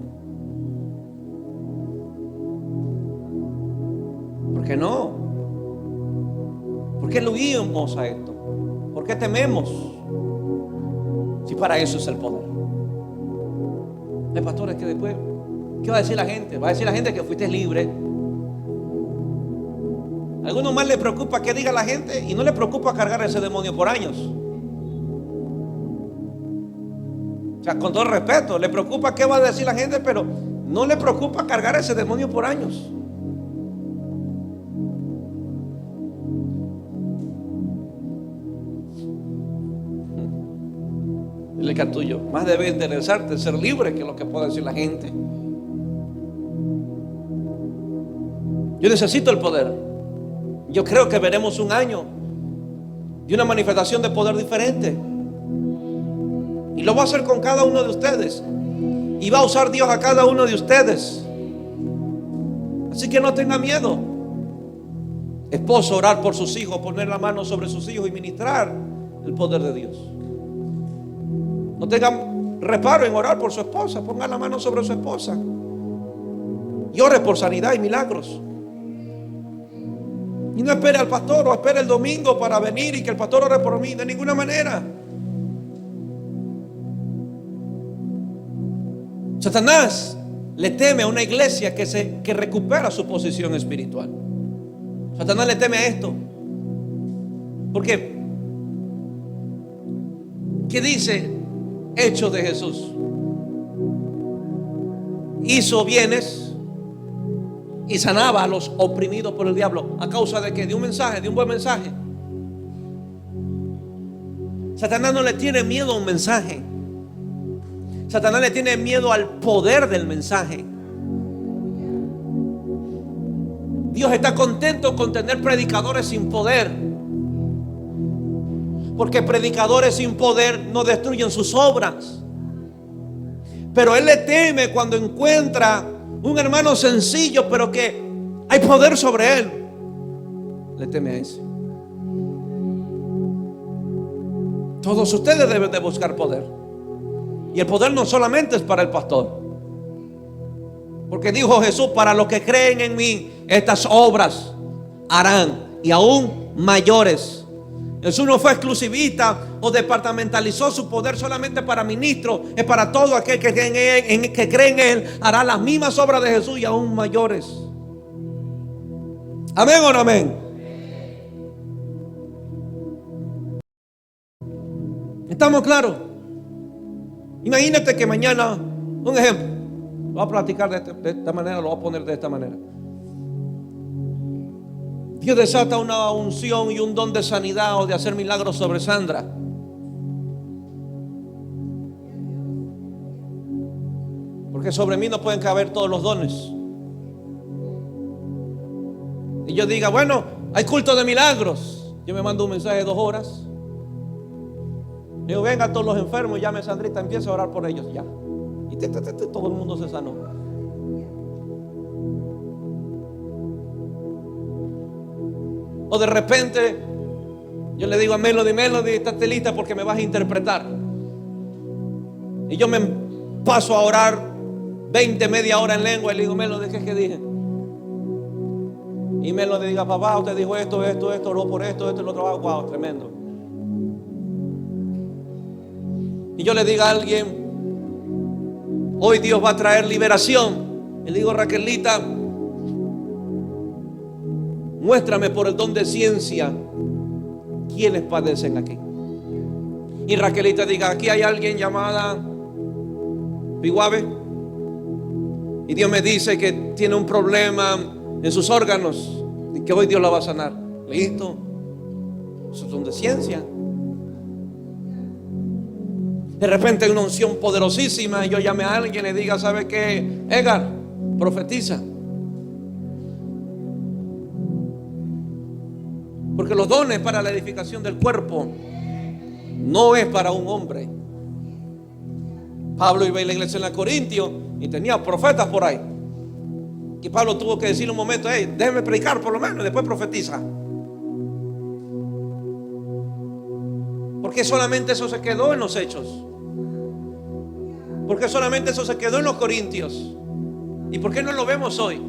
¿Por qué no? ¿Por qué le huimos a esto? ¿Por qué tememos? Si para eso es el poder. Hay pastores que después, ¿qué va a decir la gente? Va a decir la gente que fuiste libre. A algunos más les preocupa qué diga la gente y no les preocupa cargar ese demonio por años. O sea, con todo el respeto, le preocupa qué va a decir la gente, pero no le preocupa cargar ese demonio por años. Dile que al tuyo, más debe interesarte ser libre que lo que pueda decir la gente. Yo necesito el poder. Yo creo que veremos un año de una manifestación de poder diferente. Y lo va a hacer con cada uno de ustedes. Y va a usar Dios a cada uno de ustedes. Así que no tenga miedo. Esposo, orar por sus hijos, poner la mano sobre sus hijos y ministrar el poder de Dios. No tengan reparo en orar por su esposa. Ponga la mano sobre su esposa y ore por sanidad y milagros. Y no espere al pastor o espere el domingo para venir y que el pastor ore por mí. De ninguna manera. Satanás le teme a una iglesia que recupera su posición espiritual. Satanás le teme a esto. Porque ¿qué dice Hechos de Jesús? Hizo bienes y sanaba a los oprimidos por el diablo. ¿A causa de qué? De un mensaje, de un buen mensaje. Satanás no le tiene miedo a un mensaje. Satanás le tiene miedo al poder del mensaje. Dios está contento con tener predicadores sin poder, porque predicadores sin poder no destruyen sus obras. Pero Él le teme cuando encuentra un hermano sencillo, pero que hay poder sobre él. Le teme a ese. Todos ustedes deben de buscar poder. Y el poder no solamente es para el pastor, porque dijo Jesús: para los que creen en mí, estas obras harán, y aún mayores. Jesús no fue exclusivista o departamentalizó su poder solamente para ministros. Es para todo aquel que cree en Él, hará las mismas obras de Jesús y aún mayores. ¿Amén o no amén? ¿Estamos claros? Imagínate que mañana, un ejemplo, lo voy a platicar de esta manera, lo voy a poner de esta manera. Dios desata una unción y un don de sanidad o de hacer milagros sobre Sandra. Porque sobre mí no pueden caber todos los dones. Y yo diga, bueno, hay culto de milagros. Yo me mando un mensaje de 2 horas. Digo, venga todos los enfermos, llame a Sandrita, empieza a orar por ellos ya. Y todo el mundo se sanó. O de repente yo le digo a Melody, estate lista porque me vas a interpretar. Y yo me paso a orar 20, media hora en lengua y le digo, Melody, ¿qué es que dije? Y Melody diga, papá, usted dijo esto, oró por esto, el otro, wow, tremendo. Y yo le diga a alguien, hoy Dios va a traer liberación. Y le digo, Raquelita, muéstrame por el don de ciencia quiénes padecen aquí. Y Raquelita diga, aquí hay alguien llamada Piguave. Y Dios me dice que tiene un problema en sus órganos y que hoy Dios la va a sanar. Listo. Eso es don de ciencia. De repente hay una unción poderosísima y yo llame a alguien y le diga, ¿sabe qué? Edgar, profetiza. Porque los dones para la edificación del cuerpo no es para un hombre. Pablo iba a la iglesia en la Corintio y tenía profetas por ahí. Y Pablo tuvo que decirle un momento, hey, déjeme predicar por lo menos y después profetiza. Porque solamente eso se quedó en los Hechos. Porque solamente eso se quedó en los Corintios. ¿Y por qué no lo vemos hoy?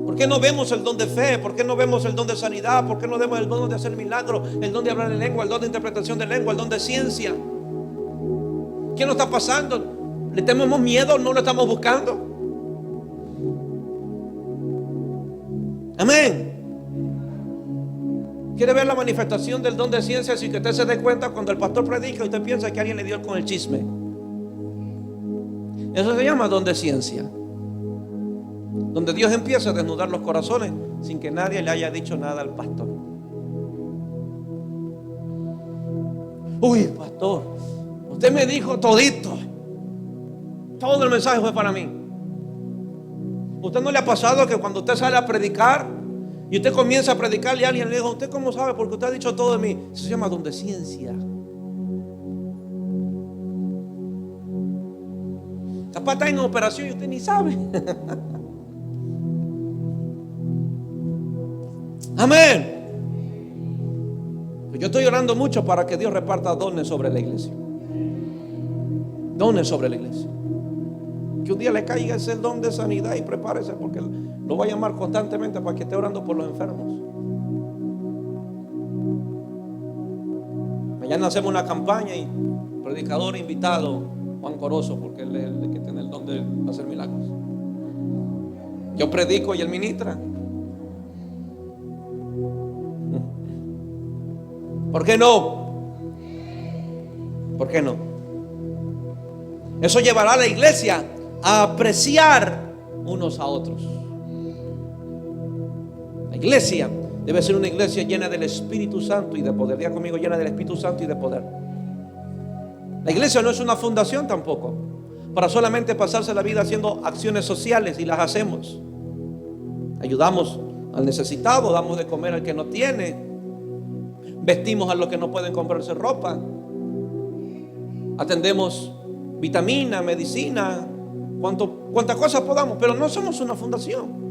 ¿Por qué no vemos el don de fe? ¿Por qué no vemos el don de sanidad? ¿Por qué no vemos el don de hacer milagros? El don de hablar en lengua, el don de interpretación de lengua, el don de ciencia. ¿Qué nos está pasando? ¿Le tenemos miedo? ¿No lo estamos buscando? Amén. ¿Quiere ver la manifestación del don de ciencia sin que usted se dé cuenta cuando el pastor predica y usted piensa que alguien le dio con el chisme? Eso se llama don de ciencia. Donde Dios empieza a desnudar los corazones sin que nadie le haya dicho nada al pastor. Uy, pastor, usted me dijo todito. Todo el mensaje fue para mí. ¿Usted no le ha pasado que cuando usted sale a predicar y usted comienza a predicarle a alguien le dijo, ¿usted cómo sabe? Porque usted ha dicho todo de mí. Eso se llama don de ciencia. Capaz está en operación y usted ni sabe. Amén. Yo estoy orando mucho para que Dios reparta dones sobre la iglesia. Dones sobre la iglesia. Que un día le caiga ese don de sanidad y prepárese porque lo va a llamar constantemente para que esté orando por los enfermos. Mañana hacemos una campaña y predicador invitado Juan Corozo, porque él es el que tiene el don de hacer milagros. Yo predico y él ministra. ¿Por qué no? ¿Por qué no? Eso llevará a la iglesia a apreciar unos a otros. La iglesia debe ser una iglesia llena del Espíritu Santo y de poder. Diga conmigo, llena del Espíritu Santo y de poder. La iglesia no es una fundación tampoco para solamente pasarse la vida haciendo acciones sociales, y las hacemos. Ayudamos al necesitado, damos de comer al que no tiene, vestimos a los que no pueden comprarse ropa, atendemos vitamina, medicina, cuantas cosas podamos, pero no somos una fundación.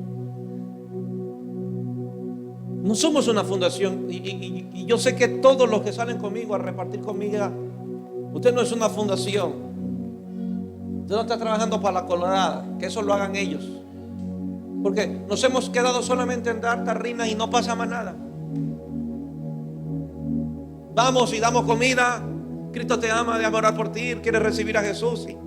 No somos una fundación. Y yo sé que todos los que salen conmigo a repartir comida, usted no es una fundación. Usted no está trabajando para la colorada, que eso lo hagan ellos. Porque nos hemos quedado solamente en dar tarrinas y no pasa más nada. Vamos y damos comida. Cristo te ama, déjame orar por ti. Quiere recibir a Jesús. ¿Sí?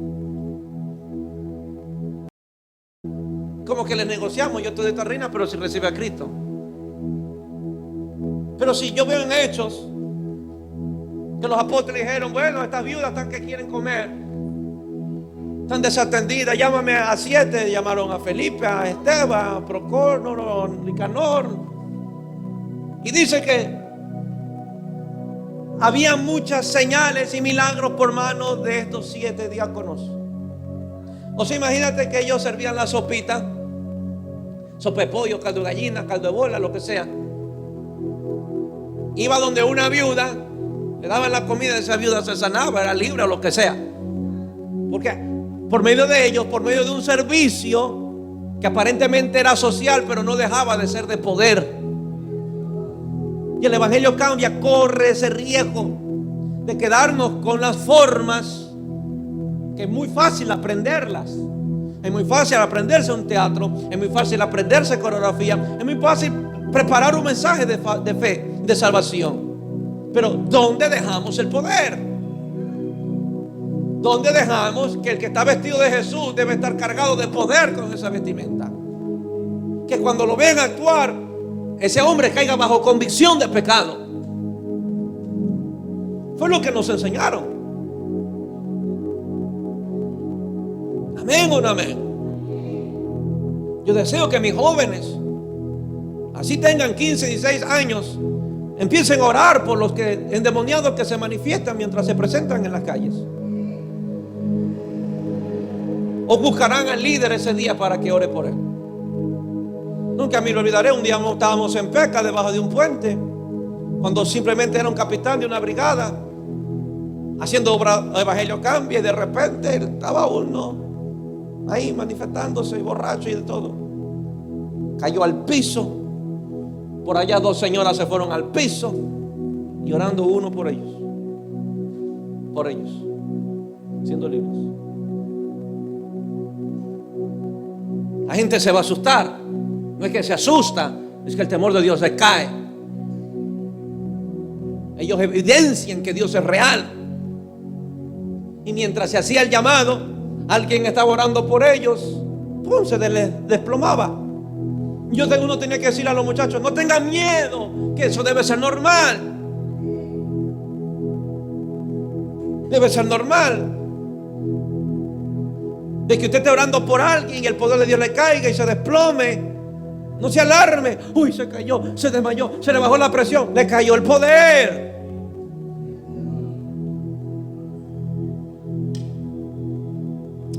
Como que le negociamos, yo te doy tarrina, pero si recibe a Cristo. Pero si yo veo en Hechos que los apóstoles dijeron, bueno, estas viudas están que quieren comer, están desatendidas, llámame a 7. Llamaron a Felipe, a Esteban, a Procórno, Nicanor, y dice que había muchas señales y milagros por mano de estos 7 diáconos. O sea, imagínate que ellos servían la sopita, sopa de pollo, caldo de gallina, caldo de bola, lo que sea. Iba donde una viuda, le daban la comida, esa viuda se sanaba, era libre o lo que sea. Porque por medio de ellos, por medio de un servicio que aparentemente era social, pero no dejaba de ser de poder. Y el evangelio cambia, corre ese riesgo de quedarnos con las formas que es muy fácil aprenderlas. Es muy fácil aprenderse un teatro, es muy fácil aprenderse coreografía, es muy fácil preparar un mensaje de fe, de salvación. Pero ¿dónde dejamos el poder? ¿Dónde dejamos que el que está vestido de Jesús debe estar cargado de poder con esa vestimenta? Que cuando lo vean actuar, ese hombre caiga bajo convicción de pecado. Fue lo que nos enseñaron. Amén o no amén. Yo deseo que mis jóvenes, así tengan 15, 16 años, empiecen a orar por los que endemoniados que se manifiestan mientras se presentan en las calles. O buscarán al líder ese día para que ore por él. Nunca me lo olvidaré. Un día estábamos en Peca, debajo de un puente, cuando simplemente era un capitán de una brigada haciendo obra de evangelio cambia, y de repente estaba uno ahí manifestándose, borracho y de todo. Cayó al piso. Por allá 2 señoras se fueron al piso, llorando uno por ellos, siendo libres. La gente se va a asustar. No es que se asusta, es que el temor de Dios les cae. Ellos evidencian que Dios es real. Y mientras se hacía el llamado, alguien estaba orando por ellos, ¡pum!, se les desplomaba. Uno tenía que decirle a los muchachos: no tengan miedo, que eso debe ser normal. Debe ser normal. De que usted esté orando por alguien y el poder de Dios le caiga y se desplome. No se alarme. Uy, se cayó, se desmayó, se le bajó la presión, le cayó el poder.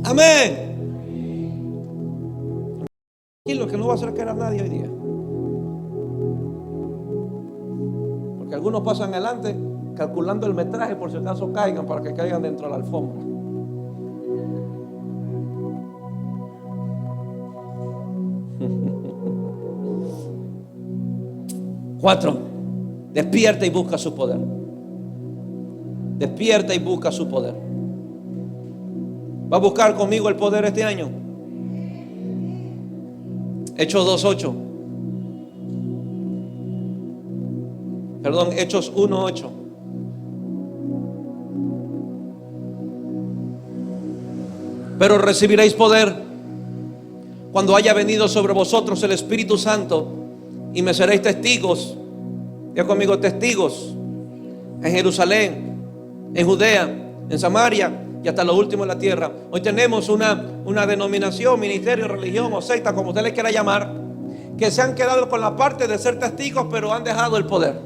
Amén. Y lo que no va a hacer caer a nadie hoy día, porque algunos pasan adelante calculando el metraje por si acaso caigan, para que caigan dentro de la alfombra. Cuatro, despierta y busca su poder. Despierta y busca su poder. ¿Va a buscar conmigo el poder este año? Hechos 2:8. Perdón, Hechos 1:8. Pero recibiréis poder cuando haya venido sobre vosotros el Espíritu Santo, y me seréis testigos. Ya conmigo, testigos en Jerusalén, en Judea, en Samaria y hasta lo último de la tierra. Hoy tenemos una denominación, ministerio, religión o secta, como usted le quiera llamar, que se han quedado con la parte de ser testigos, pero han dejado el poder.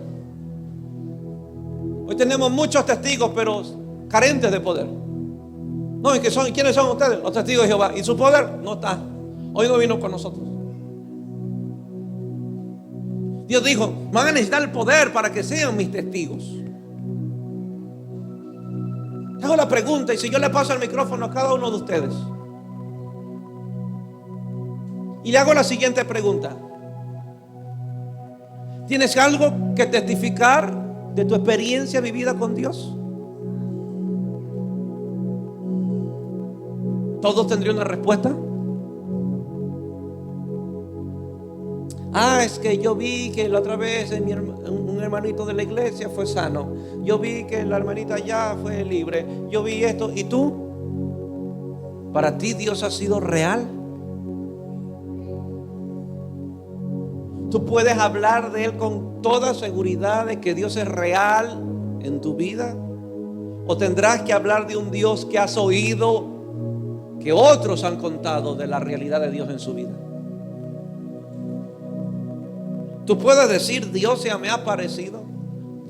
Hoy tenemos muchos testigos, pero carentes de poder. No, es que ¿quiénes son ustedes? Los testigos de Jehová. Y su poder no está. Hoy no vino con nosotros. Dios dijo: van a necesitar el poder para que sean mis testigos. Hago la pregunta, y si yo le paso el micrófono a cada uno de ustedes y le hago la siguiente pregunta: ¿tienes algo que testificar de tu experiencia vivida con Dios? ¿Todos tendrían una respuesta? Es que yo vi que la otra vez un hermanito de la iglesia fue sano. Yo vi que la hermanita allá fue libre. Yo vi esto. ¿Y tú? ¿Para ti Dios ha sido real? ¿Tú puedes hablar de Él con toda seguridad de que Dios es real en tu vida? ¿O tendrás que hablar de un Dios que has oído, que otros han contado de la realidad de Dios en su vida? Tú puedes decir: Dios se me ha aparecido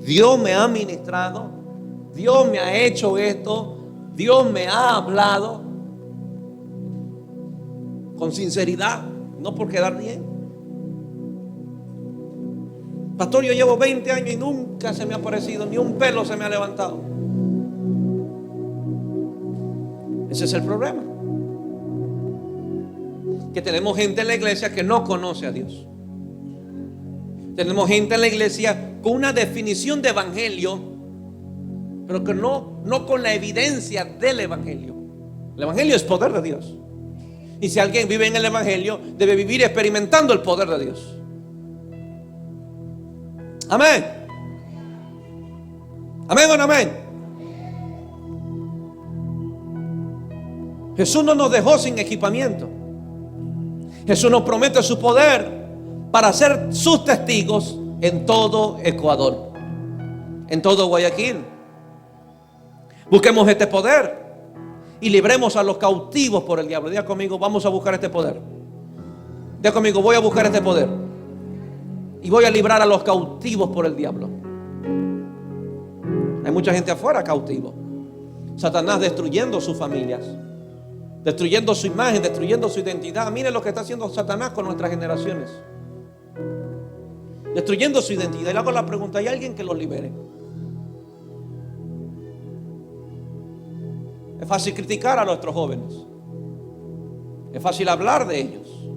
Dios me ha ministrado, Dios me ha hecho esto, Dios me ha hablado con sinceridad, no por quedar bien. Pastor, yo llevo 20 años y nunca se me ha aparecido, ni un pelo se me ha levantado. Ese es el problema. Que tenemos gente en la iglesia que no conoce a Dios. Tenemos gente en la iglesia con una definición de evangelio, pero que no con la evidencia del evangelio. El evangelio es poder de Dios. Y si alguien vive en el evangelio, debe vivir experimentando el poder de Dios. Amén. Amén o no amén. Jesús no nos dejó sin equipamiento. Jesús nos promete su poder para ser sus testigos en todo Ecuador, en todo Guayaquil. Busquemos este poder y libremos a los cautivos por el diablo. Diga conmigo, vamos a buscar este poder. Diga conmigo, voy a buscar este poder y voy a librar a los cautivos por el diablo. Hay mucha gente afuera cautivo. Satanás destruyendo sus familias, destruyendo su imagen, destruyendo su identidad. Miren lo que está haciendo Satanás con nuestras generaciones, destruyendo su identidad. Y le hago la pregunta, ¿hay alguien que los libere? Es fácil criticar a nuestros jóvenes, es fácil hablar de ellos,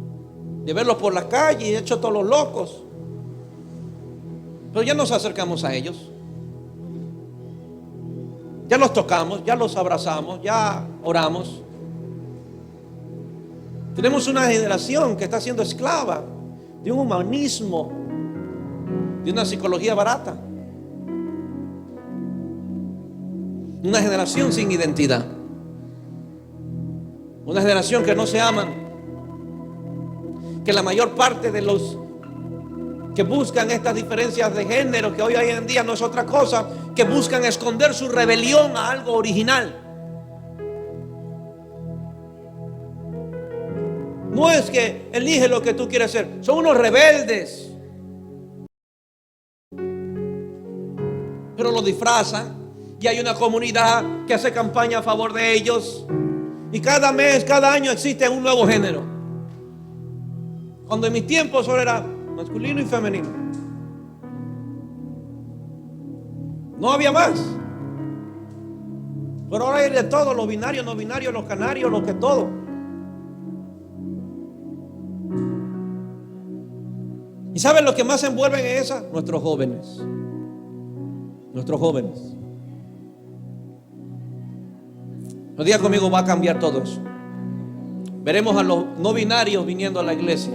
de verlos por la calle y hechos todos los locos, pero ya nos acercamos a ellos, ya los tocamos, ya los abrazamos, ya oramos. Tenemos una generación que está siendo esclava de un humanismo, de una psicología barata. Una generación sin identidad. Una generación que no se aman. Que la mayor parte de los que buscan estas diferencias de género, que hoy en día no es otra cosa, que buscan esconder su rebelión a algo original. No es que elige lo que tú quieres ser, son unos rebeldes, pero lo disfrazan. Y hay una comunidad que hace campaña a favor de ellos. Y cada mes, cada año existe un nuevo género. Cuando en mi tiempo solo era masculino y femenino. No había más. Pero ahora hay de todo, los binarios, no binarios, los canarios, los que todo. ¿Y saben lo que más se envuelven en esa? Nuestros jóvenes. Nuestros jóvenes. No diga conmigo, va a cambiar todo eso. Veremos a los no binarios viniendo a la iglesia,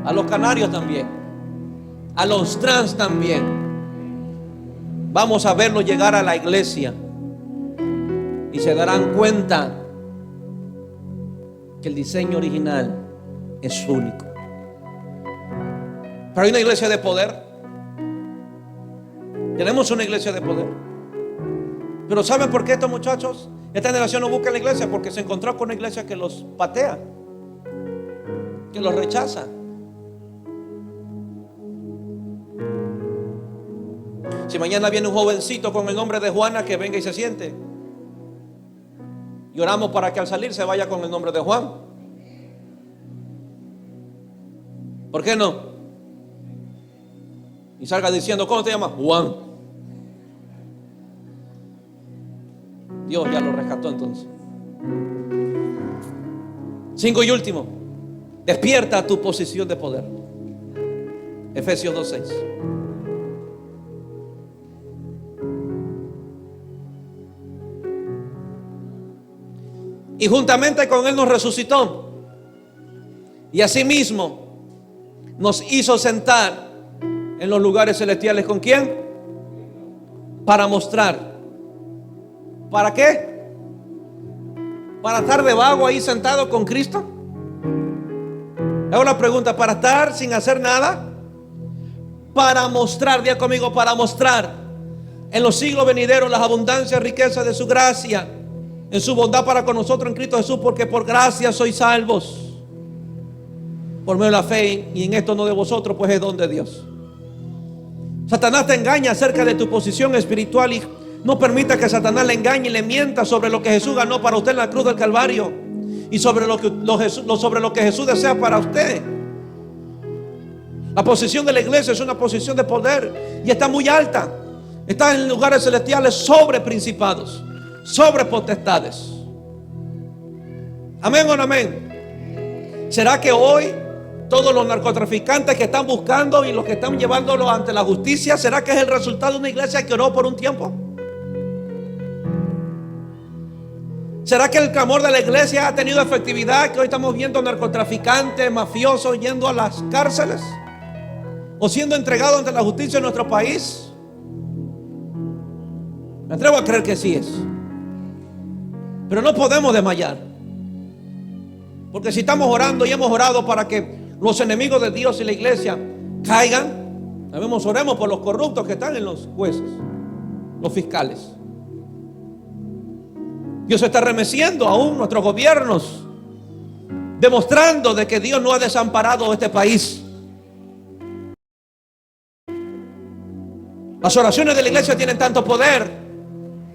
a los canarios también, a los trans también. Vamos a verlos llegar a la iglesia y se darán cuenta que el diseño original es único. Pero hay una iglesia de poder. Tenemos una iglesia de poder. Pero ¿saben por qué estos muchachos, esta generación no busca la iglesia? Porque se encontró con una iglesia que los patea, que los rechaza. Si mañana viene un jovencito con el nombre de Juana, que venga y se siente. Y oramos para que al salir se vaya con el nombre de Juan. ¿Por qué no? Y salga diciendo, ¿cómo te llamas? Juan. Dios ya lo rescató entonces. 5 y último, despierta tu posición de poder. Efesios 2:6. Y juntamente con Él nos resucitó. Y asimismo nos hizo sentar en los lugares celestiales. ¿Con quién? Para mostrar. ¿Para qué? ¿Para estar de vago ahí sentado con Cristo? Hago una pregunta. ¿Para estar sin hacer nada? Para mostrar, diga conmigo, para mostrar en los siglos venideros las abundancias, riquezas de su gracia, en su bondad para con nosotros en Cristo Jesús, porque por gracia sois salvos por medio de la fe, y en esto no de vosotros, pues es don de Dios. Satanás te engaña acerca de tu posición espiritual y no permita que Satanás le engañe y le mienta sobre lo que Jesús ganó para usted en la cruz del Calvario y sobre lo que Jesús desea para usted. La posición de la iglesia es una posición de poder y está muy alta. Está en lugares celestiales sobre principados, sobre potestades. Amén o no amén. ¿Será que hoy todos los narcotraficantes que están buscando y los que están llevándolo ante la justicia, será que es el resultado de una iglesia que oró por un tiempo? ¿Será que el clamor de la iglesia ha tenido efectividad, que hoy estamos viendo narcotraficantes, mafiosos yendo a las cárceles o siendo entregados ante la justicia en nuestro país? Me atrevo a creer que sí es. Pero no podemos desmayar, porque si estamos orando y hemos orado para que los enemigos de Dios y la iglesia caigan, oremos por los corruptos que están en los jueces, los fiscales. Dios está remeciendo aún nuestros gobiernos, demostrando de que Dios no ha desamparado este país. Las oraciones de la iglesia tienen tanto poder,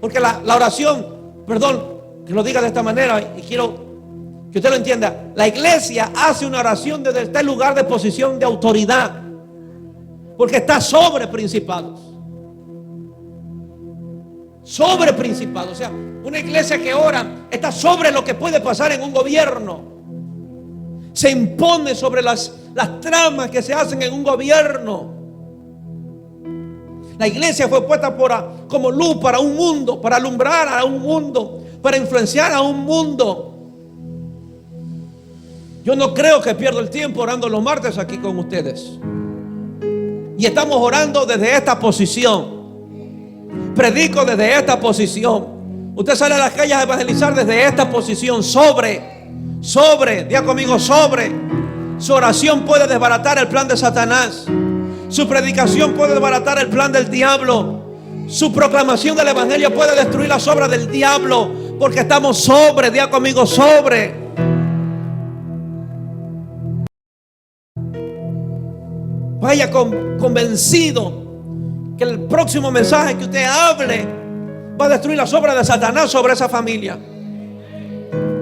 porque la oración, perdón que lo diga de esta manera y quiero que usted lo entienda, la iglesia hace una oración desde este lugar de posición de autoridad, porque está sobre principados. Sobre principados. O sea, una iglesia que ora está sobre lo que puede pasar en un gobierno. Se impone sobre las tramas que se hacen en un gobierno. La iglesia fue puesta como luz para un mundo, para alumbrar a un mundo, para influenciar a un mundo. Yo no creo que pierdo el tiempo orando los martes aquí con ustedes. Y estamos orando desde esta posición. Predico desde esta posición. Usted sale a las calles a evangelizar desde esta posición. Diga conmigo, sobre. Su oración puede desbaratar el plan de Satanás. Su predicación puede desbaratar el plan del diablo. Su proclamación del evangelio puede destruir las obras del diablo, porque estamos sobre. Diga conmigo, sobre. Vaya convencido que el próximo mensaje que usted hable va a destruir las obras de Satanás sobre esa familia.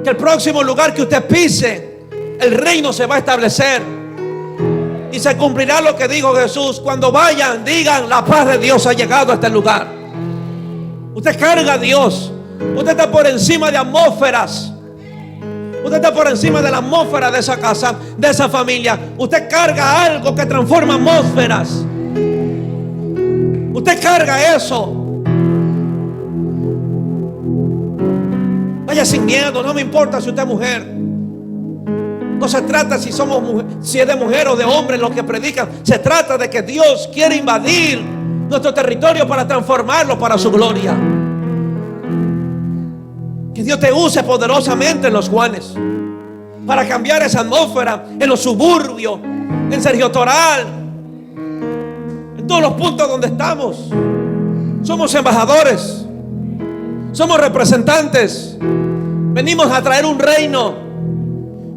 Que el próximo lugar que usted pise, el reino se va a establecer y se cumplirá lo que dijo Jesús. Cuando vayan, digan: la paz de Dios ha llegado a este lugar. Usted carga a Dios. Usted está por encima de atmósferas. Usted está por encima de la atmósfera de esa casa, de esa familia. Usted carga algo que transforma atmósferas. Usted carga eso. Vaya sin miedo. No me importa si usted es mujer. No se trata si es de mujer o de hombre los que predican. Se trata de que Dios quiere invadir nuestro territorio para transformarlo para su gloria. Que Dios te use poderosamente en los Juanes para cambiar esa atmósfera en los suburbios, en Sergio Toral, en todos los puntos donde estamos. Somos embajadores, somos representantes. Venimos a traer un reino.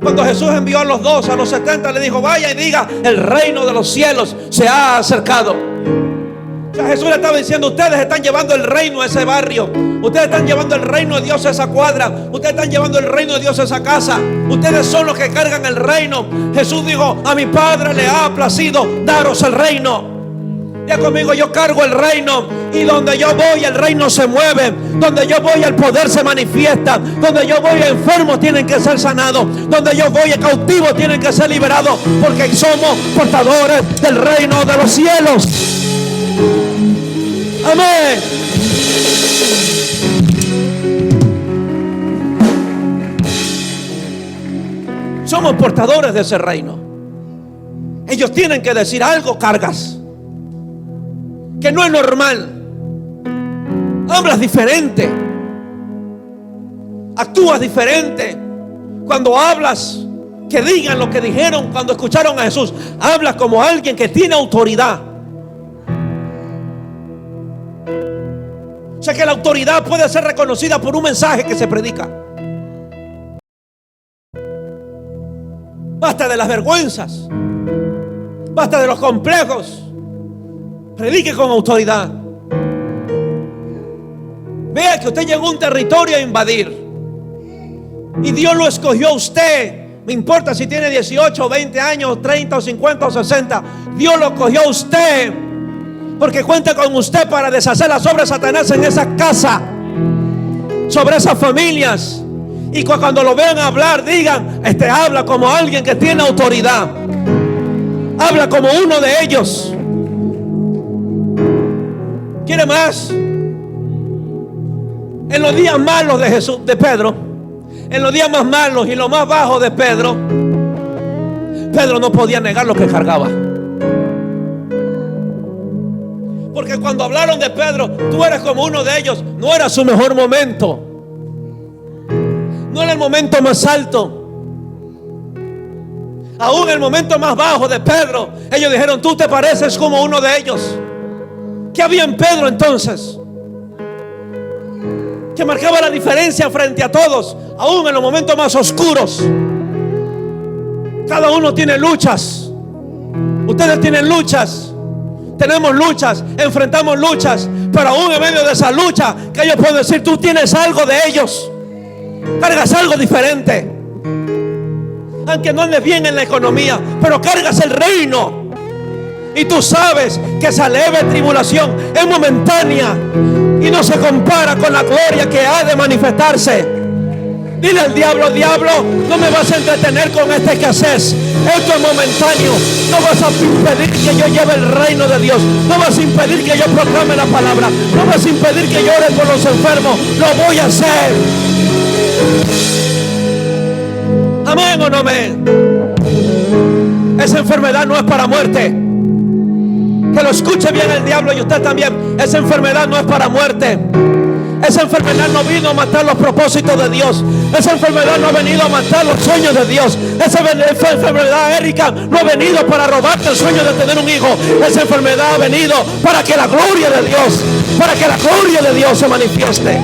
Cuando Jesús envió a los 12, a los 70, le dijo: vaya y diga: el reino de los cielos se ha acercado. O sea, Jesús le estaba diciendo: ustedes están llevando el reino a ese barrio. Ustedes están llevando el reino de Dios a esa cuadra. Ustedes están llevando el reino de Dios a esa casa. Ustedes son los que cargan el reino. Jesús dijo: a mi Padre le ha placido daros el reino. Ya conmigo, yo cargo el reino. Y donde yo voy, el reino se mueve. Donde yo voy, el poder se manifiesta. Donde yo voy, enfermos tienen que ser sanados. Donde yo voy, cautivos tienen que ser liberados. Porque somos portadores del reino de los cielos. Amén. Somos portadores de ese reino. Ellos tienen que decir: algo cargas, que no es normal. Hablas diferente, actúas diferente. Cuando hablas, que digan lo que dijeron cuando escucharon a Jesús. Hablas como alguien que tiene autoridad. O sea, que la autoridad puede ser reconocida por un mensaje que se predica. Basta de las vergüenzas, basta de los complejos. Predique con autoridad. Vea que usted llegó a un territorio a invadir. Y Dios lo escogió a usted. No importa si tiene 18, 20 años, 30 o 50 o 60. Dios lo escogió a usted. Porque cuenta con usted para deshacer las obras de Satanás en esa casa, sobre esas familias. Y cuando lo vean hablar, digan: habla como alguien que tiene autoridad. Habla como uno de ellos. ¿Quiere más? En los días malos de Jesús, de Pedro, en los días más malos y los más bajos de Pedro, Pedro no podía negar lo que cargaba. Porque cuando hablaron de Pedro, tú eres como uno de ellos. No era su mejor momento. No era el momento más alto. Aún el momento más bajo de Pedro, ellos dijeron: tú te pareces como uno de ellos. ¿Qué había en Pedro entonces? Que marcaba la diferencia frente a todos, aún en los momentos más oscuros. Cada uno tiene luchas. Ustedes tienen luchas. Tenemos luchas, enfrentamos luchas. Pero aún en medio de esa lucha, que yo puedo decir: tú tienes algo de ellos. Cargas algo diferente. Aunque no andes bien en la economía, pero cargas el reino. Y tú sabes que esa leve tribulación es momentánea y no se compara con la gloria que ha de manifestarse. Dile al diablo: diablo, no me vas a entretener con esta escasez. Esto es momentáneo. No vas a impedir que yo lleve el reino de Dios. No vas a impedir que yo proclame la palabra. No vas a impedir que yo ore por los enfermos. Lo voy a hacer. Amén o no amén. Esa enfermedad no es para muerte. Que lo escuche bien el diablo y usted también. Esa enfermedad no es para muerte. Esa enfermedad no vino a matar los propósitos de Dios. Esa enfermedad no ha venido a matar los sueños de Dios. Esa enfermedad, Erika, no ha venido para robarte el sueño de tener un hijo. Esa enfermedad ha venido para que la gloria de Dios, para que la gloria de Dios se manifieste.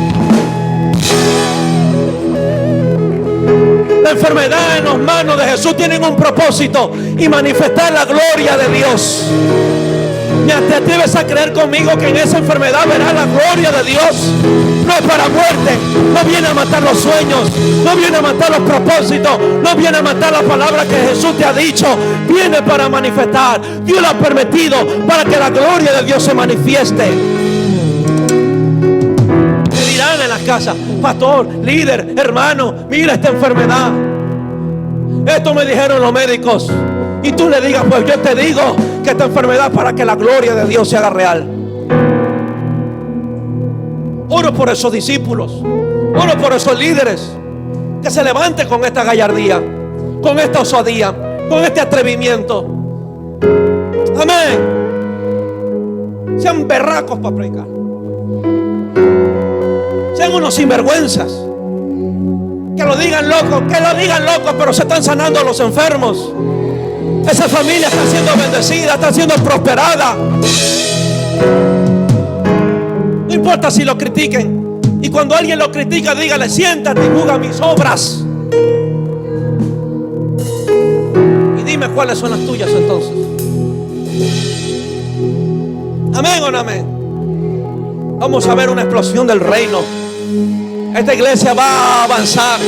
La enfermedad en las manos de Jesús tienen un propósito: y manifestar la gloria de Dios. ¿Te atreves a creer conmigo que en esa enfermedad verás la gloria de Dios? No es para muerte. No viene a matar los sueños. No viene a matar los propósitos. No viene a matar la palabra que Jesús te ha dicho. Viene para manifestar. Dios lo ha permitido para que la gloria de Dios se manifieste. Me dirán en las casas: pastor, líder, hermano, mira esta enfermedad. Esto me dijeron los médicos. Y tú le digas: pues yo te digo que esta enfermedad es para que la gloria de Dios se haga real. Oro por esos discípulos, oro por esos líderes, que se levanten con esta gallardía, con esta osadía, con este atrevimiento. Amén. Sean berracos para predicar. Sean unos sinvergüenzas. Que lo digan locos, pero se están sanando a los enfermos. Esa familia está siendo bendecida, está siendo prosperada. No importa si lo critiquen. Y cuando alguien lo critica, dígale: siéntate y juzga mis obras. Y dime cuáles son las tuyas entonces. Amén o no amén. Vamos a ver una explosión del reino. Esta iglesia va a avanzar,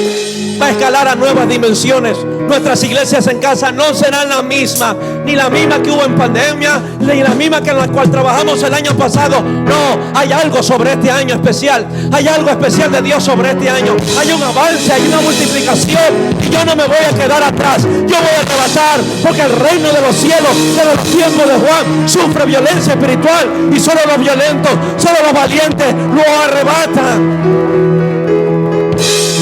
va a escalar a nuevas dimensiones. Nuestras iglesias en casa no serán las mismas, ni la misma que hubo en pandemia, ni la misma que en la cual trabajamos el año pasado. No, hay algo sobre este año especial. Hay algo especial de Dios sobre este año. Hay un avance, hay una multiplicación. Y yo no me voy a quedar atrás. Yo voy a trabajar, porque el reino de los cielos, de los tiempos de Juan, sufre violencia espiritual. Y solo los violentos, solo los valientes lo arrebatan.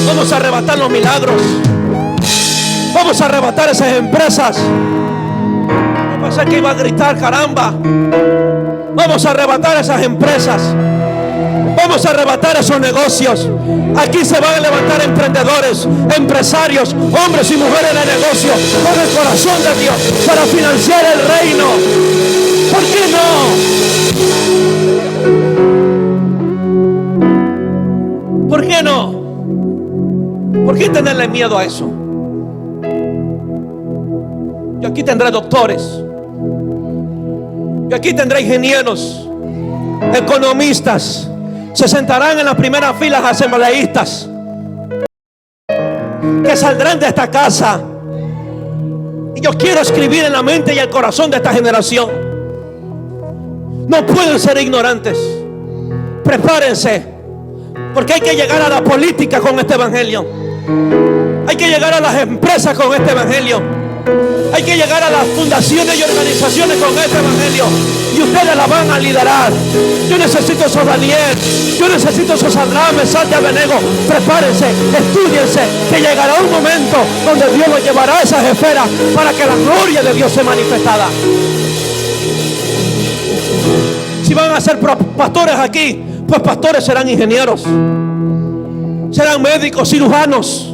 Vamos a arrebatar los milagros. Vamos a arrebatar esas empresas. Yo pensé que iba a gritar, caramba. Vamos a arrebatar esas empresas. Vamos a arrebatar esos negocios. Aquí se van a levantar emprendedores, empresarios, hombres y mujeres de negocio, con el corazón de Dios, para financiar el reino. ¿Por qué no? ¿Por qué no? ¿Por qué tenerle miedo a eso? Yo aquí tendré doctores. Y aquí tendrá ingenieros, economistas, se sentarán en las primeras filas asambleístas que saldrán de esta casa. Y yo quiero escribir en la mente y el corazón de esta generación: no pueden ser ignorantes. Prepárense, porque hay que llegar a la política con este evangelio. Hay que llegar a las empresas con este evangelio. Hay que llegar a las fundaciones y organizaciones con este evangelio. Y ustedes la van a liderar. Yo necesito esos Daniel. Yo necesito esos Abraham, Mesach y Abednego. Prepárense, estudiense, que llegará un momento donde Dios los llevará a esas esferas para que la gloria de Dios sea manifestada. Si van a ser pastores aquí, pues pastores serán ingenieros, serán médicos, cirujanos.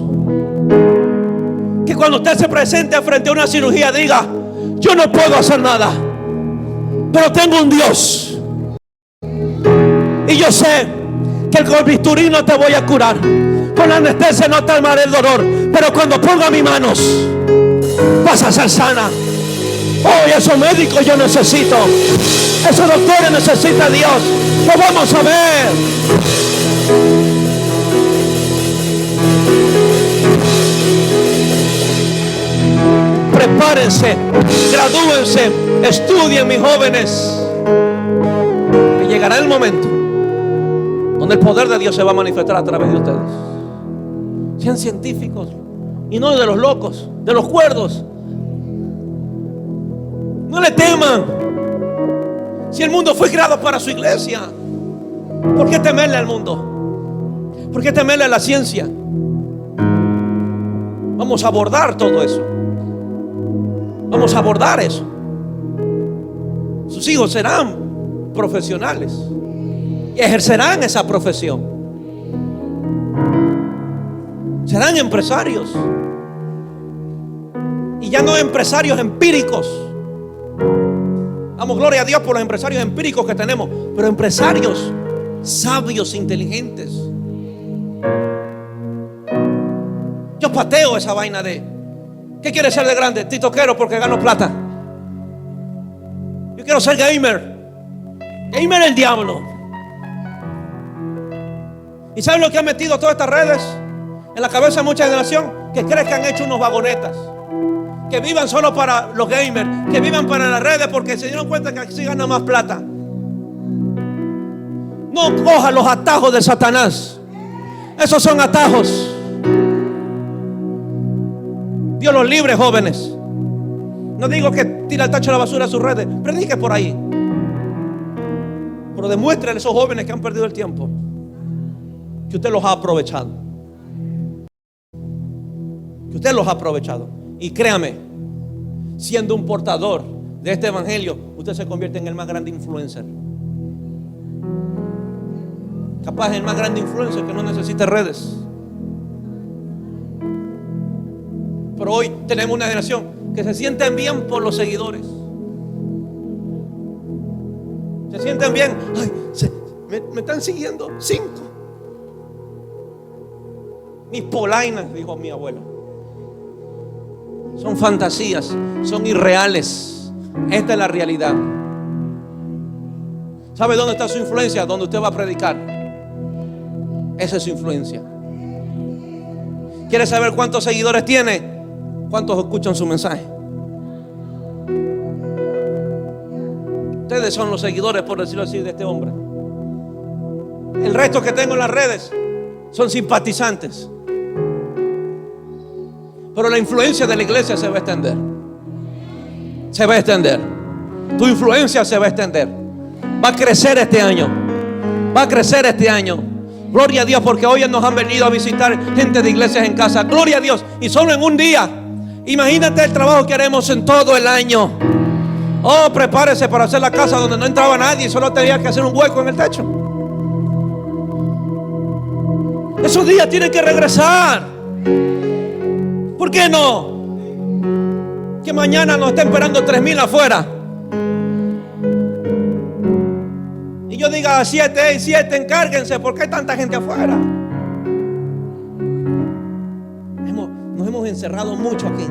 Que cuando usted se presente frente a una cirugía diga: yo no puedo hacer nada, pero tengo un Dios. Y yo sé que con bisturí no te voy a curar, con la anestesia no te calmaré el dolor, pero cuando ponga mis manos vas a ser sana. Oh, y esos médicos yo necesito, esos doctores necesita Dios. Lo vamos a ver. Prepárense, gradúense, estudien, mis jóvenes. Que llegará el momento donde el poder de Dios se va a manifestar a través de ustedes. Sean científicos y no de los locos, de los cuerdos. No le teman. Si el mundo fue creado para su iglesia, ¿por qué temerle al mundo? ¿Por qué temerle a la ciencia? Vamos a abordar todo eso. Vamos a abordar eso. Sus hijos serán profesionales y ejercerán esa profesión. Serán empresarios. Y ya no empresarios empíricos. Damos gloria a Dios por los empresarios empíricos que tenemos, pero empresarios sabios, inteligentes. Yo pateo esa vaina de ¿qué quiere ser de grande? TikTokero porque gano plata. Yo quiero ser gamer. Gamer el diablo. ¿Y saben lo que han metido todas estas redes en la cabeza de mucha generación? Que creen que han hecho unos vagonetas, que vivan solo para los gamers, que vivan para las redes porque se dieron cuenta que así ganan más plata. No cojan los atajos de Satanás. Esos son atajos. Dios los libre, jóvenes. No digo que tire el tacho de la basura a sus redes, predique por ahí, pero demuéstrele a esos jóvenes que han perdido el tiempo que usted los ha aprovechado. Que usted los ha aprovechado. Y créame, siendo un portador de este evangelio, usted se convierte en el más grande influencer. Capaz el más grande influencer que no necesita redes. Pero hoy tenemos una generación que se sienten bien por los seguidores. Se sienten bien. Ay, me están siguiendo 5. Mis polainas, dijo mi abuela. Son fantasías, son irreales. Esta es la realidad. ¿Sabe dónde está su influencia? Donde usted va a predicar. Esa es su influencia. ¿Quiere saber cuántos seguidores tiene? ¿Cuántos escuchan su mensaje? Ustedes son los seguidores, por decirlo así, de este hombre. El resto que tengo en las redes son simpatizantes. Pero la influencia de la iglesia se va a extender. Se va a extender. Tu influencia se va a extender. Va a crecer este año. Va a crecer este año. Gloria a Dios, porque hoy nos han venido a visitar gente de iglesias en casa. Gloria a Dios. Y solo en un día. Imagínate el trabajo que haremos en todo el año. Oh, prepárese para hacer la casa donde no entraba nadie y solo tenía que hacer un hueco en el techo. Esos días tienen que regresar. ¿Por qué no? Que mañana nos estén esperando 3,000 afuera. Y yo diga 7, 7, encárguense. ¿Por qué hay tanta gente afuera? Nos hemos encerrado mucho aquí.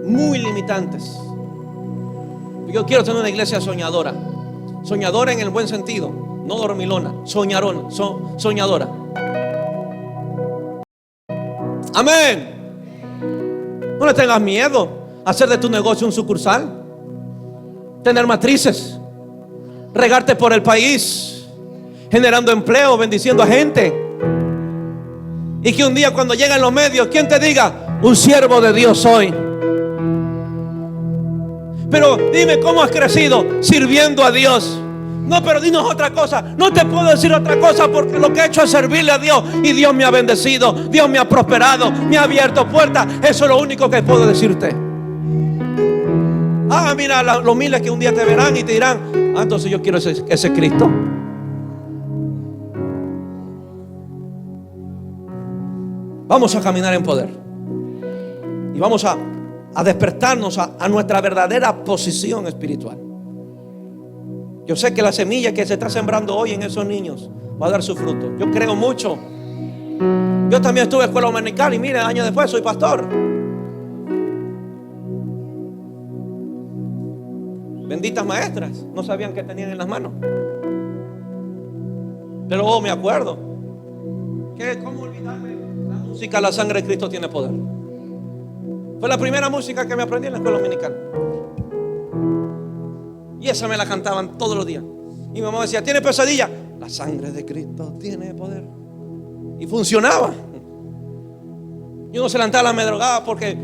Muy limitantes. Yo quiero tener una iglesia soñadora. Soñadora en el buen sentido, no dormilona, soñadora. Amén. No le tengas miedo a hacer de tu negocio un sucursal, tener matrices, regarte por el país, generando empleo, bendiciendo a gente. Y que un día cuando lleguen los medios, ¿quién te diga? Un siervo de Dios soy. Pero dime cómo has crecido sirviendo a Dios. No, pero dinos otra cosa. No te puedo decir otra cosa porque lo que he hecho es servirle a Dios. Y Dios me ha bendecido, Dios me ha prosperado, me ha abierto puertas. Eso es lo único que puedo decirte. Ah, mira, los miles que un día te verán y te dirán: ah, entonces yo quiero ese Cristo. Vamos a caminar en poder. Y vamos a despertarnos a nuestra verdadera posición espiritual. Yo sé que la semilla que se está sembrando hoy en esos niños va a dar su fruto. Yo creo mucho. Yo también estuve en escuela dominical y mire, años después soy pastor. Benditas maestras, no sabían qué tenían en las manos. Pero me acuerdo que, ¿cómo olvidarme? La música, la sangre de Cristo tiene poder. Fue la primera música que me aprendí en la escuela dominical. Y esa me la cantaban todos los días. Y mi mamá decía: ¿tiene pesadilla? La sangre de Cristo tiene poder. Y funcionaba. Yo no se levantaba la madrugada porque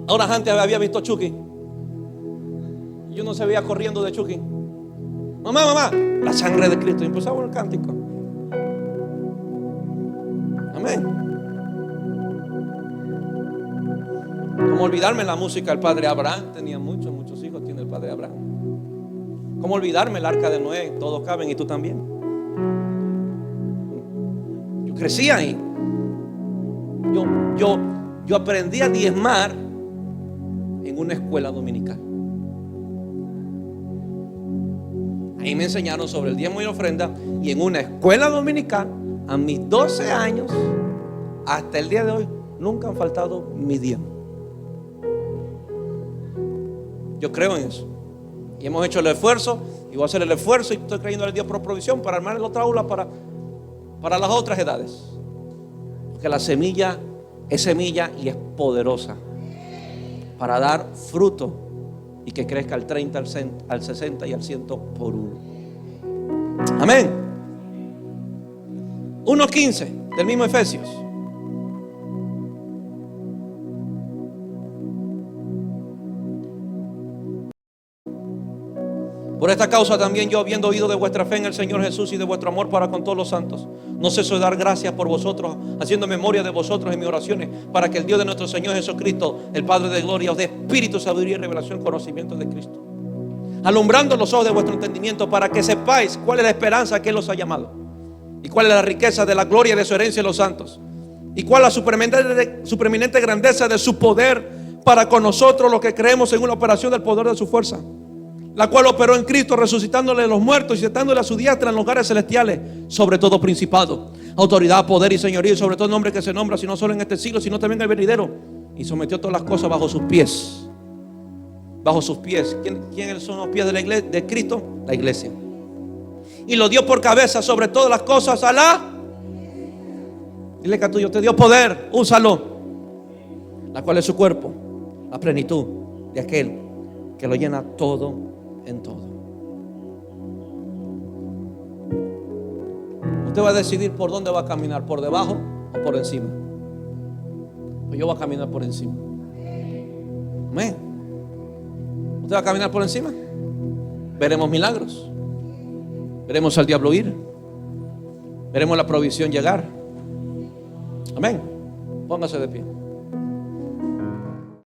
horas antes había visto Chucky. Yo no se veía corriendo de Chucky. Mamá, la sangre de Cristo. Y empezaba el cántico. Amén. ¿Cómo olvidarme la música del padre Abraham? Tenía muchos hijos, tiene el padre Abraham. ¿Cómo olvidarme el arca de Noé? Todos caben y tú también. Yo crecí ahí. Yo aprendí a diezmar en una escuela dominical. Ahí me enseñaron sobre el diezmo y la ofrenda. Y en una escuela dominical, a mis 12 años, hasta el día de hoy, nunca han faltado mis diezmos. Yo creo en eso. Y hemos hecho el esfuerzo, y voy a hacer el esfuerzo, y estoy creyendo en Dios por provisión para armar la otra aula para las otras edades. Porque la semilla es semilla y es poderosa para dar fruto y que crezca al 30, al 60 y al 100 por uno. Amén. 1:15 del mismo Efesios. Por esta causa también yo, habiendo oído de vuestra fe en el Señor Jesús y de vuestro amor para con todos los santos, no ceso de dar gracias por vosotros, haciendo memoria de vosotros en mis oraciones, para que el Dios de nuestro Señor Jesucristo, el Padre de gloria, os dé espíritu, sabiduría y revelación, conocimiento de Cristo, alumbrando los ojos de vuestro entendimiento, para que sepáis cuál es la esperanza que Él os ha llamado, y cuál es la riqueza de la gloria de su herencia en los santos, y cuál es la supereminente grandeza de su poder para con nosotros los que creemos en una operación del poder de su fuerza, la cual operó en Cristo, resucitándole de los muertos y sentándole a su diestra en los lugares celestiales, sobre todo principado, autoridad, poder y señorío, y sobre todo nombre que se nombra, si no solo en este siglo, sino también en el venidero, y sometió todas las cosas bajo sus pies. Bajo sus pies. ¿Quiénes son los pies de la iglesia, de Cristo? La iglesia. Y lo dio por cabeza sobre todas las cosas a la. Dile que a tuyo te dio poder, úsalo, la cual es su cuerpo, la plenitud de aquel que lo llena todo en todo. Usted va a decidir por dónde va a caminar, por debajo o por encima. Pues yo voy a caminar por encima. Amén. ¿Usted va a caminar por encima? Veremos milagros, veremos al diablo ir, veremos la provisión llegar. Amén. Póngase de pie.